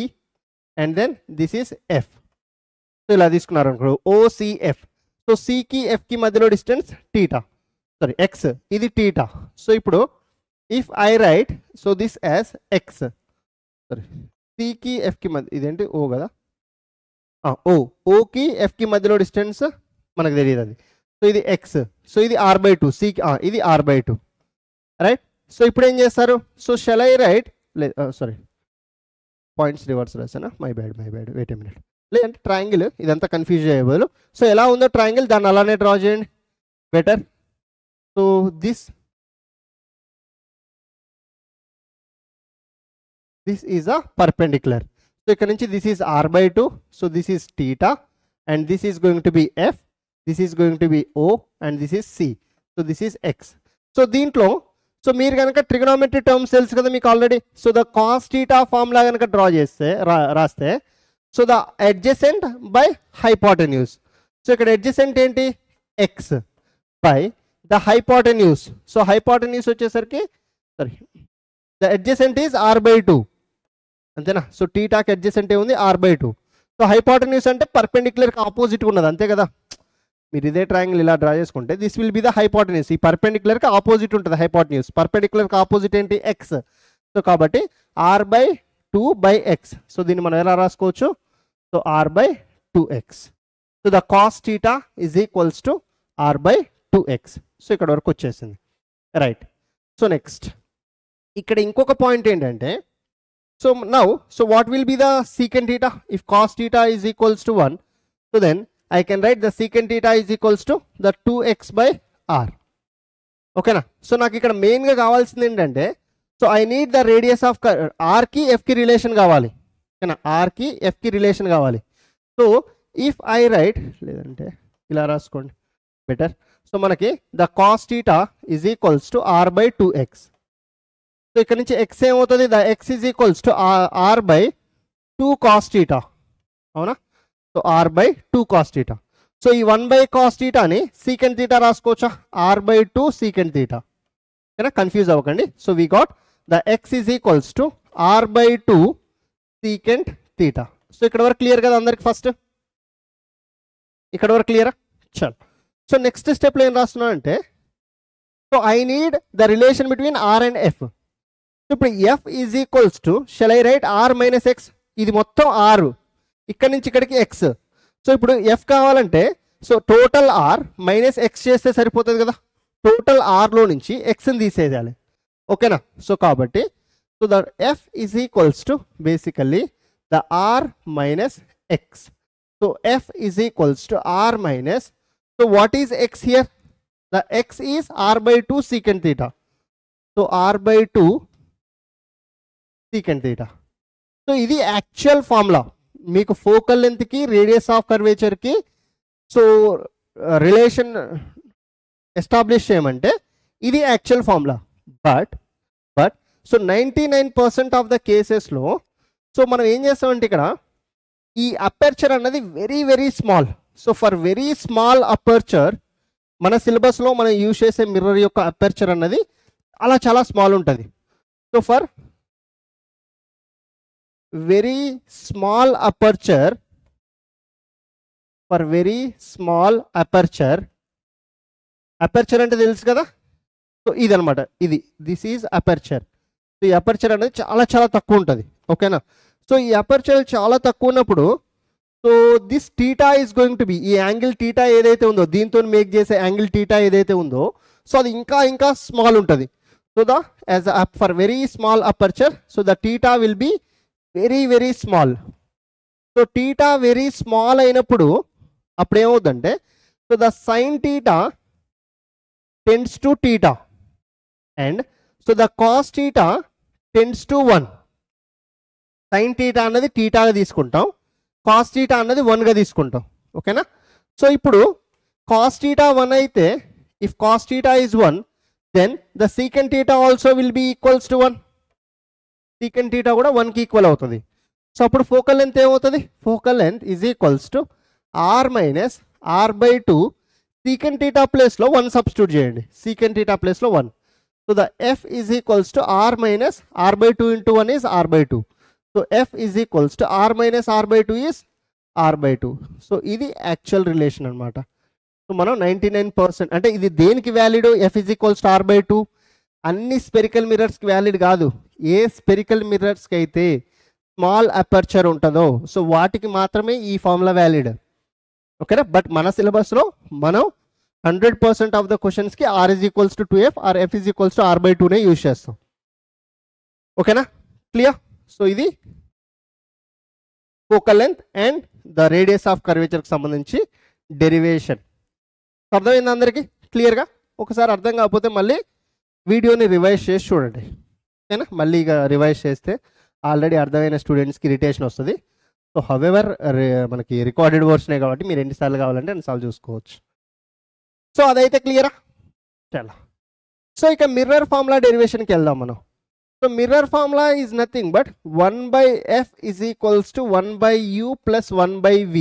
and then this is F. So ఇలా తీసుకున్నారు అనుకో ఓసిఎఫ్. సో సికి ఎఫ్కి మధ్యలో డిస్టెన్స్ టీటా, సారీ ఎక్స్, ఇది టీటా. సో ఇప్పుడు if I write so this as x, sorry సికి ఎఫ్కి మధ్య, ఇదేంటి ఓ కదా, ఓకి ఎఫ్కి మధ్యలో డిస్టెన్స్ మనకు తెలియదు అది. సో ఇది ఎక్స్, సో ఇది r/2, సికి ఇది r/2, రైట్. సో ఇప్పుడు ఏం చేస్తారు, సో షెల్ ఐ రైట్, లేదు సారీ పాయింట్స్ రివర్స్ రాసానా, my bad wait a minute. లేదంటే ట్రయాంగిల్ ఇదంతా కన్ఫ్యూజ్ చేయబోదు. సో ఎలా ఉందో ట్రయాంగిల్ దాన్ని అలానే డ్రా చేయండి better. So this is a perpendicular. So ఇక్కడ నుంచి this is r/2, so this is theta and this is going to be F, this is going to be O and this is C. So this is x. So దీంట్లో so మీరు కనుక trigonometry terms తెలుసు కదా మీకు already. So the cos theta formula కనుక draw చేస్తే రాస్తే, so the adjacent by hypotenuse. So ఇక్కడ అడ్జసెంట్ ఏంటి, x by the hypotenuse. So hypotenuse వచ్చేసరికి sorry the adjacent is r/2, అంతేనా. సో టీటాకి అడ్జసెంట్ ఏముంది, r/2. సో హైపోటెన్యూస్ అంటే పర్పెండిక్యులర్కి ఆపోజిట్గా ఉన్నది, అంతే కదా. మీరు ఇదే ట్రయాంగిల్ ఇలా డ్రా చేసుకుంటే this will be the hypotenuse. ఈ పర్పెండిక్యులర్కి ఆపోజిట్ ఉంటుంది హైపోటెన్యూస్. పర్పెండిక్యులర్కి ఆపోజిట్ ఏంటి, ఎక్స్. సో కాబట్టి r/2/x. సో దీన్ని మనం ఎలా రాసుకోవచ్చు, so r/2x. So the cos theta is equals to r/2x. So ఇక్కడ వరకు వచ్చేసింది, రైట్. సో నెక్స్ట్ ఇక్కడ ఇంకొక పాయింట్ ఏంటంటే, so now so what will be the secant theta if cos theta is equals to 1. So then I can write the secant theta is equals to the 2x/r. ఓకేనా. So నాకు ఇక్కడ మెయిన్గా కావాల్సింది ఏంటంటే, so I need the radius of ఆర్కి ఎఫ్కి relation కావాలి, ఓకేనా. ఆర్కి ఎఫ్కి రిలేషన్ కావాలి. సో ఇఫ్ ఐ రైట్, లేదంటే ఇలా రాసుకోండి బెటర్. సో మనకి the cos theta is equals to r/2x. So ఇక్కడ నుంచి ఎక్స్ ఏమవుతుంది, the x is equals to r/2 cos theta, అవునా. So r/2 cos theta. So ఈ 1/cos థీటాని సీకెంట్ థీటా రాసుకోవచ్చా, r/2 సీకెంట్ థీటా, ఓకేనా. కన్ఫ్యూజ్ అవ్వకండి. So we got the x is equals to r/2 secant theta. So ఇక్కడ వరకు clear కదా అందరికి, ఫస్ట్ ఇక్కడ వరకు క్లియరా. చల్. సో నెక్స్ట్ స్టెప్లో ఏం రాస్తున్నా అంటే, so I need the relation between r and f. So ఇప్పుడు f is equals to shall I write r - x, ఇది మొత్తం r, ఇక్కడ నుంచి ఇక్కడికి ఎక్స్. సో ఇప్పుడు ఎఫ్ కావాలంటే so total R minus X చేస్తే సరిపోతుంది కదా. టోటల్ ఆర్లో నుంచి ఎక్స్ని తీసేయాలి, ఓకేనా. సో కాబట్టి so the F is equals to basically the R minus x. So F is equals to R minus, so what is x here, the x is r/2 secant theta. So r/2 secant theta. So ఇది actual formula మీకు focal లెంత్కి radius of కర్వేచర్కి so relation establish చేయమంటే ఇది actual formula. But so 99% of the కేసెస్లో so మనం ఏం చేస్తామంటే ఇక్కడ ఈ అపర్చర్ అన్నది very very small. So for very small aperture మన సిలబస్లో మనం యూజ్ చేసే మిర్రర్ యొక్క అపర్చర్ అన్నది అలా చాలా స్మాల్ ఉంటుంది. So for very small aperture, for very small aperture అంటే తెలుసు కదా. సో ఇది అనమాట, ఇది దిస్ ఈజ్ అపర్చర్. సో ఈ అపర్చర్ అనేది చాలా చాలా తక్కువ ఉంటుంది, ఓకేనా. సో ఈ అపర్చర్ చాలా తక్కువ ఉన్నప్పుడు so this theta is going to B, ఈ యాంగిల్ టీటా ఏదైతే ఉందో దీంతో మేక్ చేసే యాంగిల్ టీటా ఏదైతే ఉందో సో అది ఇంకా ఇంకా స్మాల్ ఉంటుంది. So the as for very small aperture so the theta will be very very small. So theta very small అయినప్పుడు అప్పుడు ఏమవుతుందంటే so the sine theta tends to theta and so the cos theta tends to 1. Sine theta అన్నది టీటాగా తీసుకుంటాం, cos theta అన్నది 1గా తీసుకుంటాం, ఓకేనా. So ఇప్పుడు కాస్ టీటా 1 అయితే if cos theta is 1 then the secant theta also will be equals to 1. Secant theta కూడా 1కి ఈక్వల్ అవుతుంది. సో అప్పుడు ఫోకల్ లెంత్ ఏమవుతుంది, focal length is equals to r minus r/2 secant theta ప్లేస్లో 1 substitute చేయండి, secant theta ప్లేస్లో 1. So the f is equals to r minus r by 2 into 1 is r by 2. So f is equals to r minus r by 2 is r by 2. So ఇది actual relation అనమాట. So మనం 99% అంటే ఇది దేనికి valid? f is equals to r by 2. అన్ని spherical మిర్రర్స్కి valid కాదు. ఏ spherical మిర్రర్స్కి అయితే small aperture ఉంటుందో సో వాటికి మాత్రమే ఈ ఫార్ములా వ్యాలిడ్. ఓకేనా? బట్ మన సిలబస్లో మనం 100% ఆఫ్ ద క్వశ్చన్స్కి r is equals to 2f ఆర్ f is equals to r by 2నే యూజ్ చేస్తాం. ఓకేనా? క్లియర్? సో ఇది focal length and the radius of కర్వేచర్కి సంబంధించి డెరివేషన్. అర్థమైంది అందరికీ క్లియర్గా? ఒకసారి అర్థం కాకపోతే మళ్ళీ వీడియోని రివైజ్ చేసి చూడండి. ఓకేనా? మళ్ళీ ఇక రివైజ్ చేస్తే ఆల్రెడీ అర్థమైన స్టూడెంట్స్కి ఇరిటేషన్ వస్తుంది. సో హవెవర్ మనకి రికార్డెడ్ వర్షనే కాబట్టి మీరు ఎన్నిసార్లు కావాలంటే అన్నిసార్లు చూసుకోవచ్చు. సో అదైతే క్లియరా? చాలా. సో ఇక మిర్రర్ ఫార్ములా డెరివేషన్కి వెళ్దాం మనం. So mirror formula is nothing but 1/f is equals to 1/u plus 1/v.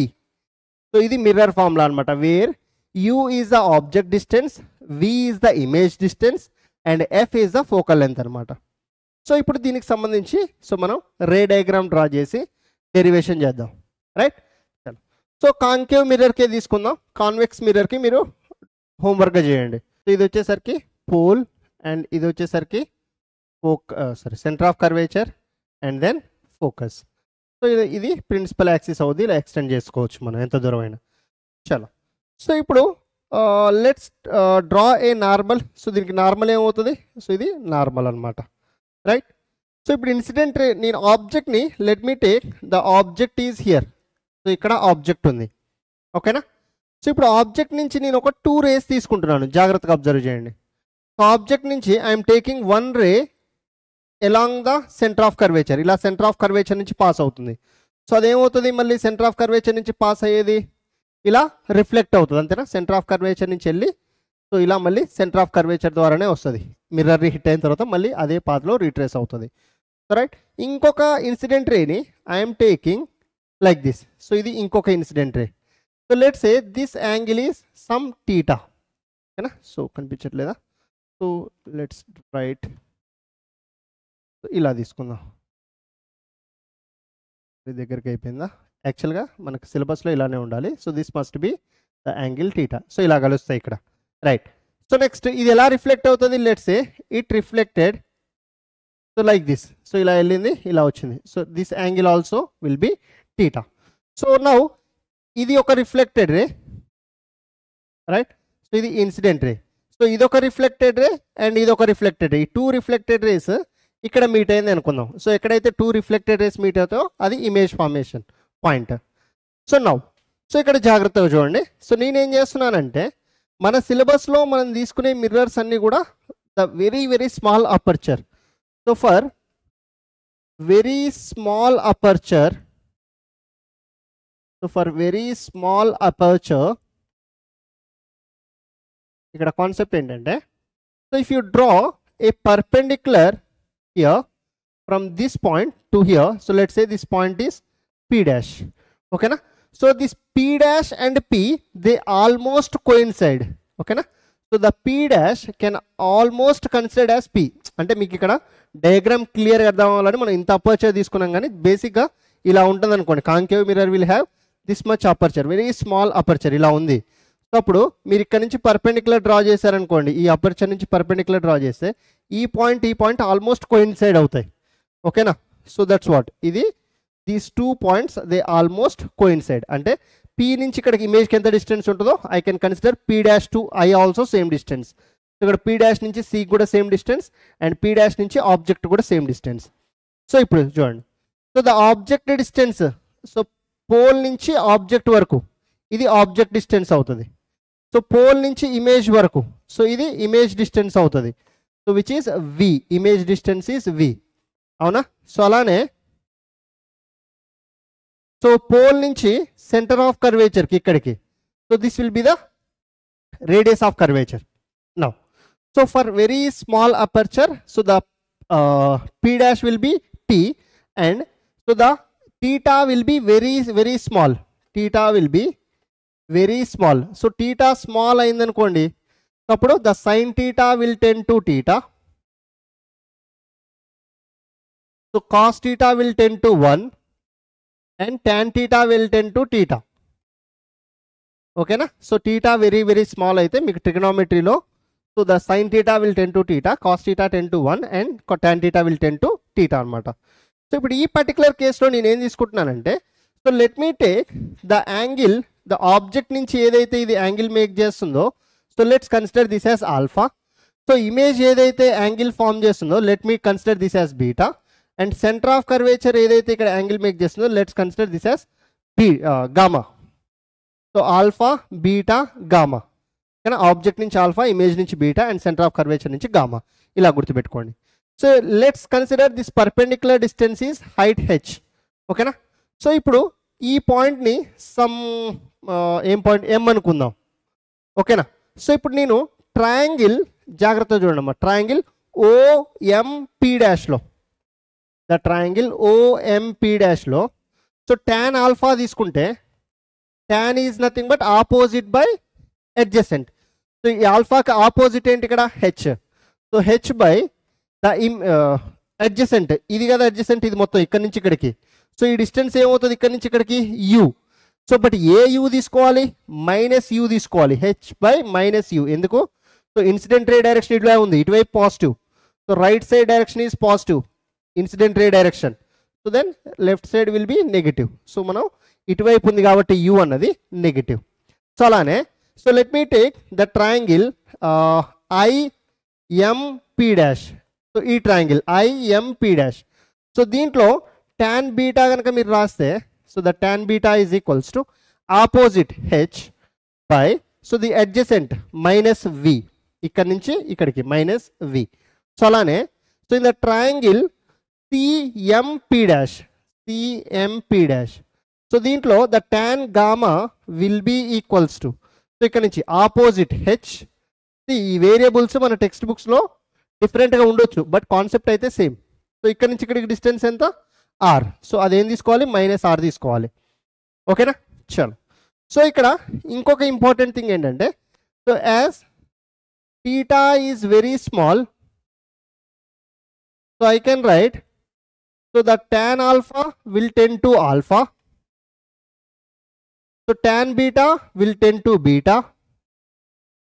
So ఇది మిర్రర్ ఫార్ములా అనమాట. Where u is the object distance, v is the image distance and f is the focal length అనమాట. So ఇప్పుడు దీనికి సంబంధించి so మనం ray diagram draw చేసి derivation చేద్దాం. Right? So concave మిర్రర్కే తీసుకుందాం. కాన్వెక్స్ మిర్రర్కి మీరు హోంవర్క్గా చేయండి. సో ఇది వచ్చేసరికి పోల్ అండ్ ఇది వచ్చేసరికి centre of curvature and then focus. So ఇది ప్రిన్సిపల్ యాక్సిస్ అవుద్ది. ఇలా ఎక్స్టెండ్ చేసుకోవచ్చు మనం ఎంత దూరం అయినా. చలో. సో ఇప్పుడు let's draw a normal. So దీనికి నార్మల్ ఏమవుతుంది? సో ఇది నార్మల్ అనమాట. రైట్? సో ఇప్పుడు ఇన్సిడెంట్ రే నేను ఆబ్జెక్ట్ని let me take the object is here. So ఇక్కడ ఆబ్జెక్ట్ ఉంది. ఓకేనా? సో ఇప్పుడు ఆబ్జెక్ట్ నుంచి నేను ఒక 2 రేస్ తీసుకుంటున్నాను. జాగ్రత్తగా అబ్జర్వ్ చేయండి. సో ఆబ్జెక్ట్ నుంచి I'm taking 1 ray along the centre of curvature. ఇలా సెంటర్ ఆఫ్ కర్వేచర్ నుంచి పాస్ అవుతుంది. సో అదేమవుతుంది? మళ్ళీ సెంటర్ ఆఫ్ కర్వేచర్ నుంచి పాస్ అయ్యేది ఇలా రిఫ్లెక్ట్ అవుతుంది. అంతేనా? సెంటర్ ఆఫ్ కర్వేచర్ నుంచి వెళ్ళి సో ఇలా మళ్ళీ సెంటర్ ఆఫ్ కర్వేచర్ ద్వారానే వస్తుంది. మిర్రర్ హిట్ అయిన తర్వాత మళ్ళీ అదే పాత్లో రీట్రేస్ అవుతుంది. రైట్? ఇంకొక ఇన్సిడెంట్ రేని I'm taking like this. So ఇది ఇంకొక incident ray. So let's say this angle is some theta. ఓకేనా? సో కనిపించట్లేదా? సో లెట్స్ రైట్ ఇలా తీసుకుందాం. దగ్గరికి అయిపోయిందా? యాక్చువల్గా మనకు సిలబస్లో ఇలానే ఉండాలి. So this must be the angle theta. So ఇలా కలుస్తాయి ఇక్కడ. రైట్? సో నెక్స్ట్ ఇది ఎలా రిఫ్లెక్ట్ అవుతుంది? Let's say it reflected so like this. So ఇలా వెళ్ళింది, ఇలా వచ్చింది. So this angle also will B theta. So now ఇది ఒక రిఫ్లెక్టెడ్ రే. రైట్? సో ఇది ఇన్సిడెంట్ రే. సో ఇదొక రిఫ్లెక్టెడ్ రే అండ్ ఇదొక రిఫ్లెక్టెడ్ రే. ఈ 2 రిఫ్లెక్టెడ్ రేస్ ఇక్కడ మీట్ అయింది అనుకుందాం. సో ఎక్కడైతే 2 రిఫ్లెక్టెడ్ రేస్ మీట్ అవుతాయో అది image formation point. So now so ఇక్కడ జాగ్రత్తగా చూడండి. సో నేనేం చేస్తున్నానంటే మన సిలబస్లో మనం తీసుకునే మిర్రర్స్ అన్నీ కూడా the very very small aperture. So for very small aperture ఇక్కడ కాన్సెప్ట్ ఏంటంటే so if you draw a perpendicular here from this point to here. So let's say this point is P dash. ఓకేనా? So this P dash and P they almost coincide. ఓకేనా? So the P dash can almost considered as P. అంటే మీకు ఇక్కడ diagram క్లియర్గా అర్థం అవ్వాలని మనం ఇంత అపర్చర్ తీసుకున్నాం, కానీ బేసిక్గా ఇలా ఉంటుంది అనుకోండి. Concave mirror will have this much aperture, very small aperture ఇలా ఉంది. సో అప్పుడు మీరు ఇక్కడ నుంచి పర్పెండిక్యులర్ డ్రా చేశారనుకోండి, ఈ అపర్చర్ నుంచి పర్పెండిక్యులర్ డ్రా చేస్తే ఈ పాయింట్ ఆల్మోస్ట్ కోయిన్సైడ్ అవుతాయి. ఓకేనా? సో దట్స్ వాట్ ఇది these 2 points they almost coincide. అంటే P నుంచి ఇక్కడికి ఇమేజ్కి ఎంత డిస్టెన్స్ ఉంటుందో I can consider P dash to I also same distance. ఇక్కడ P dash నుంచి C కూడా same distance and P dash నుంచి ఆబ్జెక్ట్ కూడా సేమ్ డిస్టెన్స్. సో ఇప్పుడు చూడండి. So the object distance, so pole నుంచి ఆబ్జెక్ట్ వరకు ఇది ఆబ్జెక్ట్ డిస్టెన్స్ అవుతుంది. సో పోల్ నుంచి ఇమేజ్ వరకు సో ఇది ఇమేజ్ డిస్టెన్స్ అవుతుంది. So which is V, image distance is V. అవునా? సో అలానే సో పోల్ నుంచి సెంటర్ ఆఫ్ కర్వేచర్కి ఇక్కడికి so this will be the radius of curvature. Now so for very small aperture so the P dash will be P and so the theta will be very small. Theta will be very small. So theta small అయిందనుకోండి, అప్పుడు the sin theta will tend to theta so cos theta will tend to 1 and tan theta will tend to theta. ఓకేనా. So theta very very small అయితే మీకు ట్రిగనోమెట్రీలో so the sin theta will tend to theta, cos theta tend to 1 and tan theta will tend to theta అనమాట. So ఇప్పుడు ఈ particular కేసులో నేను ఏం తీసుకుంటున్నానంటే so let me take the angle, the object నుంచి ఏదైతే ఇది యాంగిల్ మేక్ చేస్తుందో so let's consider this as alpha. So image ఏదైతే యాంగిల్ ఫామ్ చేస్తుందో let me consider this as beta, and centre of curvature ఏదైతే ఇక్కడ యాంగిల్ మేక్ చేస్తుందో let's consider this as gamma. So alpha beta gamma, కానీ object నుంచి alpha, image నుంచి beta and centre of curvature నుంచి gamma, ఇలా గుర్తుపెట్టుకోండి. So let's consider this perpendicular distance is height H. ఓకేనా. సో ఇప్పుడు ఈ పాయింట్ని సమ్ ఏం పాయింట్ ఎం అనుకుందాం. ఓకేనా. సో ఇప్పుడు నేను ట్రయాంగిల్ జాగ్రత్తగా చూడండి అమ్మా, ట్రయాంగిల్ ఓఎంపీ డాష్లో, ద ట్రయాంగిల్ ఓఎంపీ డాష్లో సో ట్యాన్ ఆల్ఫా తీసుకుంటే tan is nothing but opposite by adjacent. So ఈ ఆల్ఫాకి ఆపోజిట్ ఏంటి ఇక్కడ h. So h by the adjacent, ఇది కదా అడ్జసెంట్, ఇది మొత్తం ఇక్కడ నుంచి ఇక్కడికి. సో ఈ డిస్టెన్స్ ఏమవుతుంది ఇక్కడ నుంచి ఇక్కడికి యూ. సో బట్ ఏ యూ తీసుకోవాలి, మైనస్ యూ తీసుకోవాలి, హెచ్ బై మైనస్ యూ. ఎందుకు? సో ఇన్సిడెంట్ రే డైరెక్షన్ ఇటువైపు ఉంది, ఇటువైపు positive. So right side direction is positive, incident ray direction. So then left side will be negative. So మనం ఇటువైపు ఉంది కాబట్టి యూ అన్నది నెగిటివ్. సో అలానే so let me take the triangle IMP dash. So ఈ ట్రయాంగిల్ ఐఎంపీ డాష్. సో దీంట్లో tan beta కనుక మీరు రాస్తే so the tan beta is equals to opposite h by so the adjacent minus v, ఇక్కడ నుంచి ఇక్కడికి minus v. So అలానే so in the triangle CMP dash, CMP dash. So దీంట్లో the tan gamma will be equals to so ఇక్కడ నుంచి opposite h. ఈ variables మన text బుక్స్లో డిఫరెంట్గా ఉండొచ్చు బట్ కాన్సెప్ట్ అయితే సేమ్. సో ఇక్కడ నుంచి ఇక్కడికి డిస్టెన్స్ ఎంత ఆర్. సో అదేం తీసుకోవాలి, మైనస్ ఆర్ తీసుకోవాలి. ఓకేనా. చలో. సో ఇక్కడ ఇంకొక ఇంపార్టెంట్ థింగ్ ఏంటంటే so as theta is very small so I can write so the tan alpha will tend to alpha, so tan beta will tend to beta,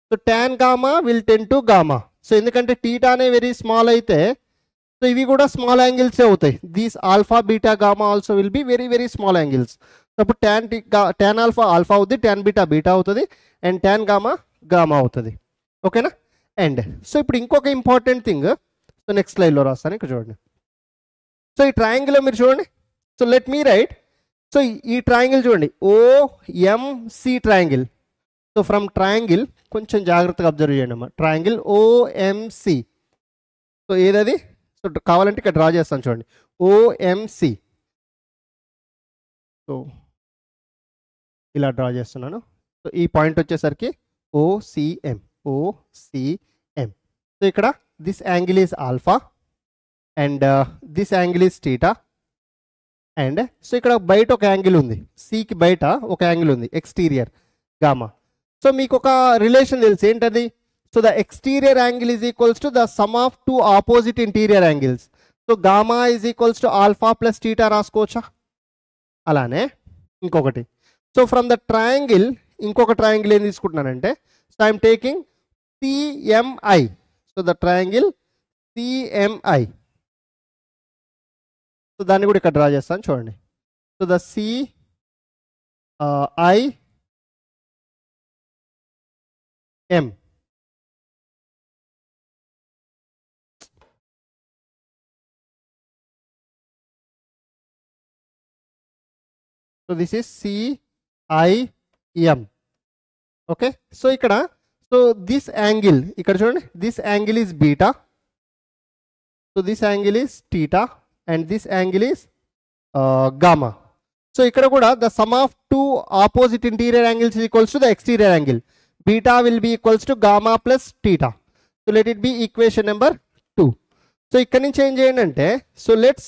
so tan gamma will tend to gamma. So ఎందుకంటే theta అనే very small అయితే so ఇవి కూడా small యాంగిల్సే అవుతాయి. These alpha beta gamma also will be very very small angles. So అప్పుడు tan alpha alpha అవుతుంది, tan beta beta అవుతుంది and tan gamma gamma అవుతుంది. ఓకేనా. అండ్ సో ఇప్పుడు ఇంకొక ఇంపార్టెంట్ థింగ్ సో నెక్స్ట్ స్లైడ్లో రాస్తాను, ఇక్కడ చూడండి. సో ఈ ట్రయాంగిల్లో మీరు చూడండి. సో లెట్ మీ రైట్ సో ఈ ట్రయాంగిల్ చూడండి OMC triangle. So from triangle కొంచెం జాగ్రత్తగా అబ్జర్వ్ చేయండి అమ్మా, ట్రయాంగిల్ ఓఎంసి. సో ఏదది సో కావాలంటే ఇక్కడ డ్రా చేస్తాను చూడండి ఓఎంసి. సో ఇలా డ్రా చేస్తున్నాను. సో ఈ పాయింట్ వచ్చేసరికి ఓసిఎం, ఓసిఎం. సో ఇక్కడ this angle is alpha and this angle is theta. And so ఇక్కడ బయట ఒక యాంగిల్ ఉంది, సికి బయట ఒక యాంగిల్ ఉంది ఎక్స్టీరియర్ గామా. సో మీకు ఒక రిలేషన్ తెలుసు ఏంటది? So the exterior angle is equals to the sum of two opposite interior angles. So gamma is equals to alpha plus theta రాసుకోవచ్చా? అలానే ఇంకొకటి సో ఫ్రమ్ ద ట్రయాంగిల్ ఇంకొక triangle ఏం తీసుకుంటున్నానంటే so I'm taking CMI. So the triangle CMI. So దాన్ని కూడా ఇక్కడ draw చేస్తాను చూడండి. So the CIM. So this is CIM. Okay. So ఇక్కడ సో దిస్ యాంగిల్ ఇక్కడ చూడండి, this angle is beta, so this angle is theta and this angle is gamma. So ఇక్కడ కూడా the sum of two opposite interior angles is equals to the exterior angle. Beta will be equals to gamma plus theta. So let it be equation number 2. So ఇక్కడ నుంచి ఏం చేయండి అంటే so let's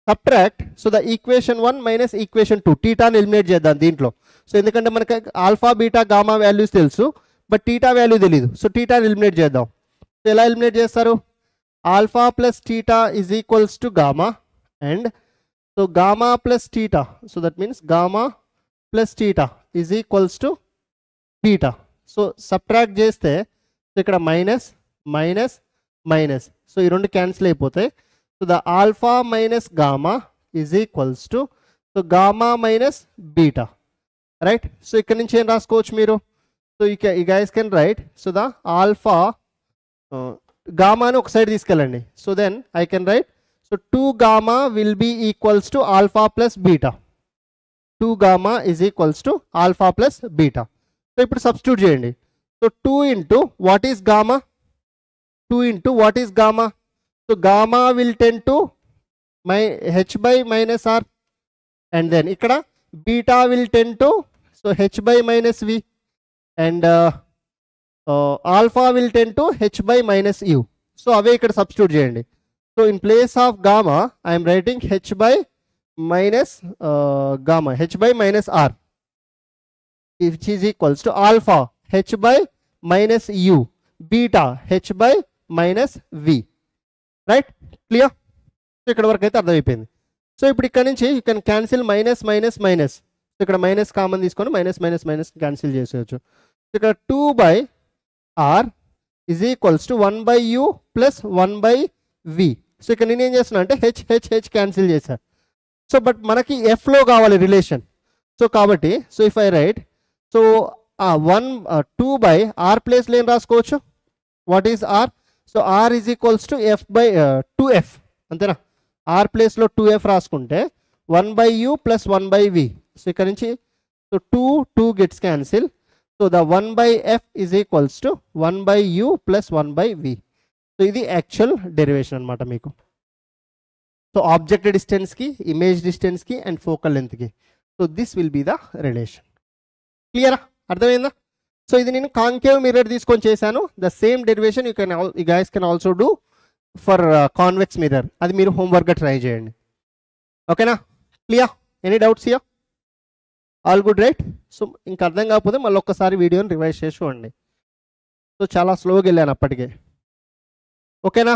subtract so the equation 1 minus equation 2. theta ని eliminate చేద్దాం దీంట్లో. So ఎందుకంటే మనకి ఆల్ఫా బీటా గామా వాల్యూస్ తెలుసు బట్ థీటా వాల్యూ తెలియదు. సో థీటాని ఎలిమినేట్ చేద్దాం. సో ఎలా ఎలిమినేట్ చేస్తారు? alpha plus theta is equals to gamma, and so gamma plus theta, so that means gamma plus theta is equals to beta. So subtract చేస్తే ఇక్కడ minus minus minus, so ఈ రెండు cancel అయిపోతాయి. So the alpha minus gamma is equals to so gamma minus beta, right. So ఇక్కడ నుంచి ఏం రాసుకోవచ్చు మీరు, సో ఈ guys can write, so the alpha గామాని ఒక సైడ్ తీసుకెళ్ళండి, so then I can write, so 2 gamma will be equals to alpha plus beta. 2 gamma is equals to alpha plus beta. So ఇప్పుడు సబ్స్టిట్యూట్ చేయండి. So 2 into what is gamma, 2 into what is gamma, so gamma will tend to h by minus r, and then ఇక్కడ beta will tend to so h by minus v, and alpha will tend to h by minus u. So అవే ఇక్కడ substitute చేయండి. So in place of gamma I'm writing h by minus gamma, h by minus r, which is equals to alpha h by minus u, beta h by minus v, right? Clear? So ఇక్కడ వరకు అయితే అర్థమైపోయింది. So ఇప్పుడు ఇక్కడ నుంచి you can cancel minus minus minus, so ఇక్కడ minus common తీసుకొని minus minus minus cancel చేసేయచ్చు. ఇక్కడ 2 by r is equals to 1 by u plus 1 by v. So ఇక్కడ నేను ఏం చేస్తున్నా అంటే h h h క్యాన్సిల్ చేశాను. సో బట్ మనకి ఎఫ్లో కావాలి రిలేషన్, సో కాబట్టి so if I write, so 2 by r ప్లేస్లో ఏం రాసుకోవచ్చు, what is r, so r is equals to f by 2f, అంతేనా. r ప్లేస్లో 2f రాసుకుంటే 1 by u plus 1 by v. So ఇక్కడ నుంచి so 2 gets cancel, so the 1 by f is equals to 1 by u plus 1 by v. So ఇది actual derivation అనమాట మీకు. So object డిస్టెన్స్కి, image డిస్టెన్స్కి అండ్ ఫోకల్ లెంత్కి, so this will be the relation. క్లియరా, అర్థమైందా? సో ఇది నేను కాన్కేవ్ మిర్రర్ తీసుకొని చేశాను. The same derivation you guys can also do for convex mirror. అది మీరు హోంవర్క్గా ట్రై చేయండి. ఓకేనా, clear? Any doubts here? All good, right? So ఇంకా అర్థం కాకపోతే మళ్ళీ ఒక్కసారి వీడియోని రివైజ్ చేసి చూడండి. సో చాలా స్లోగా వెళ్ళాను అప్పటికే. ఓకేనా,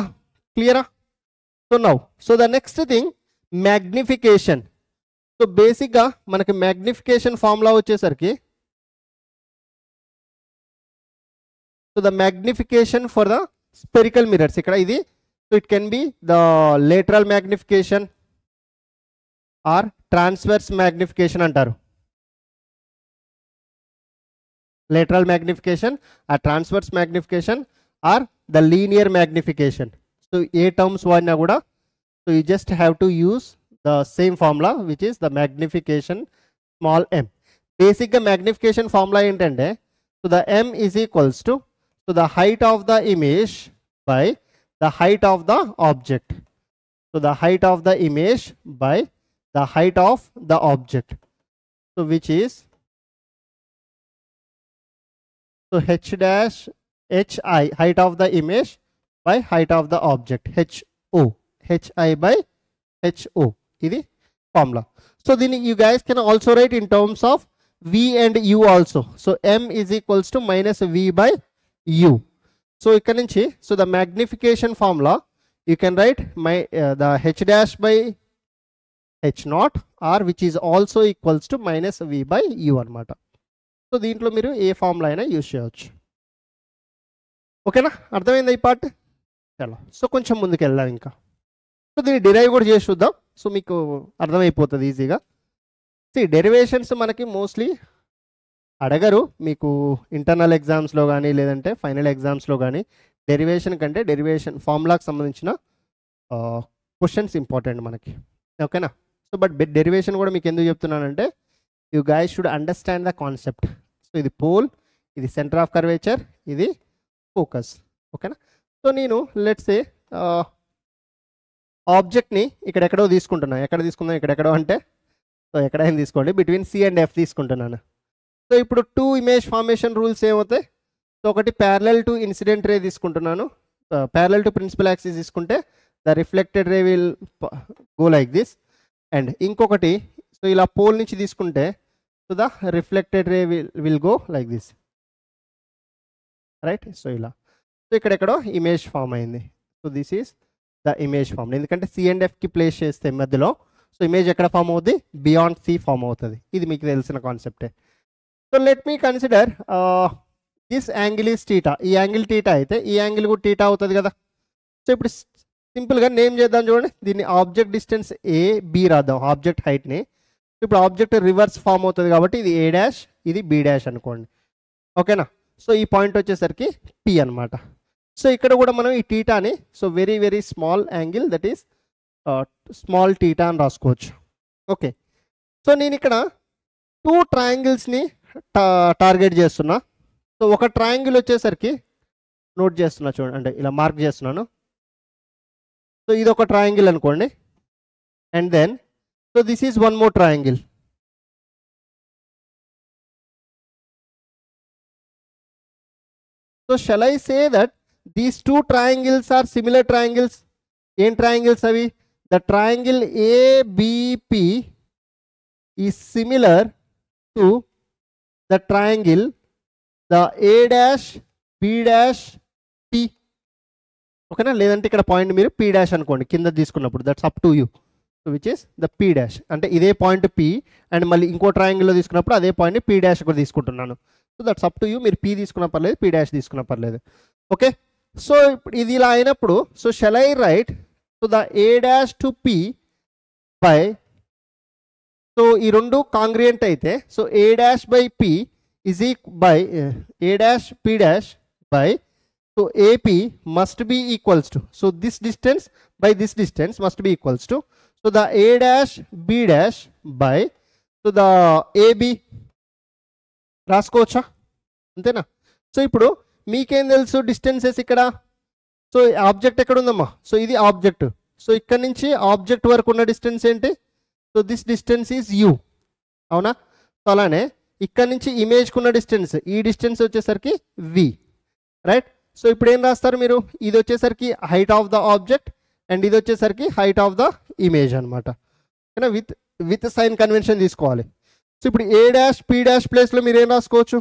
క్లియరా? So now, so the next thing magnification. So బేసిక్గా మనకి మ్యాగ్నిఫికేషన్ ఫార్ములా వచ్చేసరికి, so the magnification for the spherical mirrors ఇక్కడ ఇది, so it can be the lateral magnification or transverse magnification అంటారు. Lateral magnification, ah transverse magnification or the linear magnification. So ఏ terms వాడినా కూడా, so you just have to use the same formula which is the magnification small m. బేసిక్గా magnification formula ఏంటంటే, so the m is equals to so the height of the image by the height of the object. So the height of the image by the height of the object, so which is so h dash hi, height of the image by height of the object, ho, hi by ho, ఇది formula. So దీన్ని you guys can also write in terms of v and u also. So m is equals to minus v by u. So ఇక్కడ నుంచి so the magnification formula you can write the h dash by h naught r which is also equals to minus v by u అనమాట. So దీంట్లో మీరు ఏ formula అయినా use చేయవచ్చు. ఓకేనా, అర్థమైంది ఈ పార్ట్? చాలా. సో కొంచెం ముందుకు వెళ్దాం ఇంకా. సో దీన్ని డిరైవ్ కూడా చేసి చూద్దాం, సో మీకు అర్థమైపోతుంది ఈజీగా. సి డెరివేషన్స్ మనకి మోస్ట్లీ అడగరు మీకు ఇంటర్నల్ ఎగ్జామ్స్లో కానీ లేదంటే ఫైనల్ ఎగ్జామ్స్లో కానీ. డెరివేషన్ కంటే డెరివేషన్ ఫార్ములాకి సంబంధించిన క్వశ్చన్స్ ఇంపార్టెంట్ మనకి. ఓకేనా, సో బట్ డెరివేషన్ కూడా మీకు ఎందుకు చెప్తున్నానంటే you guys should understand the concept. So ఇది పోల్, ఇది సెంటర్ ఆఫ్ కర్వేచర్, ఇది ఫోకస్. ఓకేనా, సో నేను లెట్స్ సే ఆబ్జెక్ట్ని ఇక్కడెక్కడో తీసుకుంటున్నాను. ఎక్కడ తీసుకుందాం, ఇక్కడెక్కడో అంటే సో ఎక్కడైనా తీసుకోండి, బిట్వీన్ C and F తీసుకుంటున్నాను. సో ఇప్పుడు 2 ఇమేజ్ ఫార్మేషన్ రూల్స్ ఏమవుతాయి, సో ఒకటి ప్యారలల్ టు ఇన్సిడెంట్ రే తీసుకుంటున్నాను, ప్యారలల్ టు ప్రిన్సిపల్ యాక్సిస్ తీసుకుంటే the reflected ray will go like this. And ఇంకొకటి సో ఇలా పోల్ నుంచి తీసుకుంటే so the reflected ray will go like this, right. So ఇలా so ఇక్కడెక్కడో ఇమేజ్ ఫామ్ అయింది. So this is the image form. ఎందుకంటే C and ఎఫ్కి place చేస్తే మధ్యలో సో ఇమేజ్ ఎక్కడ ఫామ్ అవుతుంది, బియాండ్ సి ఫామ్ అవుతుంది. ఇది మీకు తెలిసిన కాన్సెప్టే. So let me consider this angle is theta. ఈ యాంగిల్ టీటా అయితే ఈ యాంగిల్ కూడా టీటా అవుతుంది కదా. సో ఇప్పుడు సింపుల్గా నేమ్ చేద్దాం చూడండి. దీన్ని ఆబ్జెక్ట్ డిస్టెన్స్ ఏ బి రాద్దాం, ఆబ్జెక్ట్ హైట్ని. ఇప్పుడు ఆబ్జెక్ట్ రివర్స్ ఫామ్ అవుతుంది కాబట్టి ఇది ఏ డాష్, ఇది బి డాష్ అనుకోండి. ఓకేనా. సో ఈ పాయింట్ వచ్చేసరికి పి అనమాట. సో ఇక్కడ కూడా మనం ఈ టీటాని so very very small angle that is small theta అని రాసుకోవచ్చు. ఓకే. సో నేను ఇక్కడ 2 ట్రయాంగిల్స్ని టార్గెట్ చేస్తున్నా. సో ఒక ట్రయాంగిల్ వచ్చేసరికి నోట్ చేస్తున్నా చూడండి, అంటే ఇలా మార్క్ చేస్తున్నాను. సో ఇది ఒక ట్రయాంగిల్ అనుకోండి. And then so this is one more triangle. So shall I say that these 2 triangles are similar triangles? ఏం ట్రయాంగిల్స్ అవి? The triangle ABP is similar to the triangle the A dash B dash P. ఓకేనా. లేదంటే ఇక్కడ point మీరు P dash అనుకోండి కింద తీసుకున్నప్పుడు, that's up to you. So which is the P dash. అంటే ఇదే పాయింట్ పి అండ్ మళ్ళీ ఇంకో ట్రయాంగిల్లో తీసుకున్నప్పుడు అదే పాయింట్ని పి డాష్ కూడా తీసుకుంటున్నాను. So that's up to you. మీరు పి తీసుకున్నా పర్లేదు, పి డాష్ తీసుకున్నా పర్లేదు. ఓకే. సో ఇప్పుడు ఇది ఇలా అయినప్పుడు so shall I write so the A dash to P by, so ఈ రెండు కాంగ్రియంట్ అయితే so A dash by P is by A dash P dash by so AP must be equals to so this distance by this distance must be equals to so the A dash B dash by so the AB. రాసుకోవచ్చా? అంతేనా. So ఇప్పుడు మీకేం తెలుసు distances ఇక్కడ. So object ఎక్కడ ఉందమ్మా? So ఇది object. So ఇక్కడ నుంచి ఆబ్జెక్ట్ వరకు ఉన్న డిస్టెన్స్ ఏంటి? So this distance is you. అవునా. సో అలానే ఇక్కడ నుంచి ఇమేజ్కి ఉన్న డిస్టెన్స్, ఈ డిస్టెన్స్ వచ్చేసరికి వి. రైట్. సో ఇప్పుడు ఏం రాస్తారు మీరు? ఇది వచ్చేసరికి height of the object and ఇది వచ్చేసరికి హైట్ ఆఫ్ ద ఇమేజ్ అనమాట. ఓకేనా. విత్ సైన్ కన్వెన్షన్ తీసుకోవాలి. సో ఇప్పుడు ఏ డాష్ పి డాష్ ప్లేస్లో మీరు ఏం రాసుకోవచ్చు?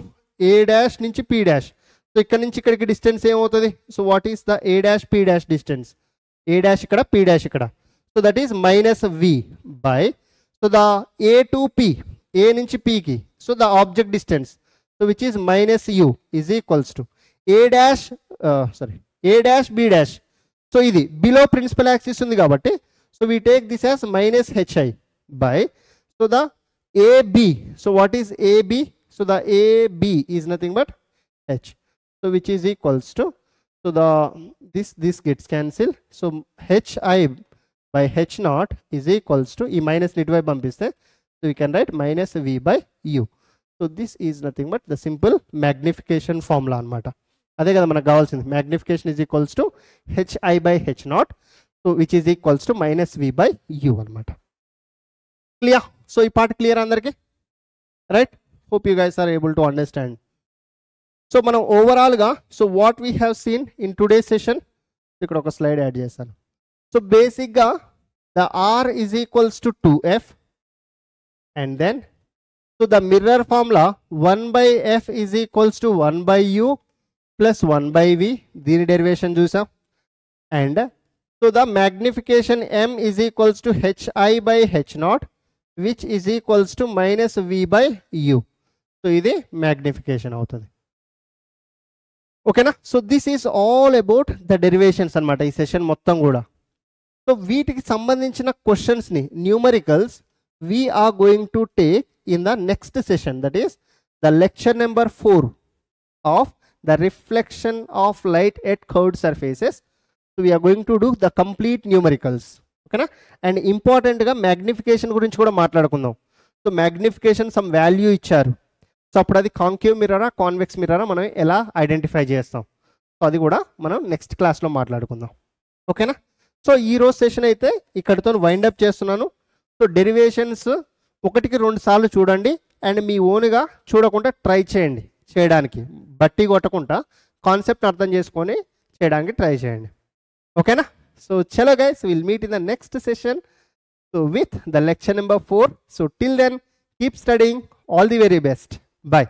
ఏ డాష్ నుంచి పి డాష్. సో ఇక్కడ నుంచి ఇక్కడికి డిస్టెన్స్ ఏమవుతుంది? So what is the A dash P dash distance? A dash ఇక్కడ, పి డాష్ ఇక్కడ. So that is minus v by so the A to P, A నుంచి పికి so the object distance so which is minus u is equals to A dash A dash B dash. So ఇది below principal axis ఉంది కాబట్టి so we take this as minus H I by so the AB. So what is AB? So the AB is nothing but H. So which is equals to so the this gets cancelled. So HI by H naught is equals to e minus ని ఇటువైపు పంపిస్తే so we can write minus V by U. So this is nothing but the simple magnification formula అనమాట. అదే కదా మనకు కావాల్సింది. magnification is equals to HI by H naught so which is equals to minus V by U అనమాట. Clear? So ఈ part clear అందరికి? Right. Hope you guys are able to understand. So మనం ఓవరాల్గా so what we have seen in today session, ఇక్కడ ఒక slide add చేశాను. So బేసిక్గా the R is equals to 2f and then so the mirror formula 1/f is equals to 1/u plus 1/v. దీని derivation చూసాం. And so the magnification m is equals to hi by h naught which is equals to minus v by u. So ఇది magnification అవుతుంది. ఓకేనా. So this is all about the derivations అనమాట ఈ session మొత్తం కూడా. So వీటికి సంబంధించిన క్వశ్చన్స్ని numericals we are going to take in the next session, that is the lecture number 4 of the reflection of light at curved surfaces. So we're going to do the complete numericals. ఓకేనా. And ఇంపార్టెంట్గా magnification గురించి కూడా మాట్లాడుకుందాం. So magnification some value ఇచ్చారు. So అప్పుడు అది concave మిర్రరా convex మిర్రరా మనం ఎలా ఐడెంటిఫై చేస్తాం, సో అది కూడా మనం నెక్స్ట్ క్లాస్లో మాట్లాడుకుందాం. ఓకేనా. సో ఈరోజు సెషన్ అయితే ఇక్కడితో వైండప్ చేస్తున్నాను. సో డెరివేషన్స్ 1-2 సార్లు చూడండి అండ్ మీ ఓన్గా చూడకుండా ట్రై చేయండి చేయడానికి, బట్టి కొట్టకుండా కాన్సెప్ట్ అర్థం చేసుకొని చేయడానికి ట్రై చేయండి. ఓకేనా. సో చలో guys, will meet in the next session so with the lecture number 4. So till then keep studying. All the very best. Bye.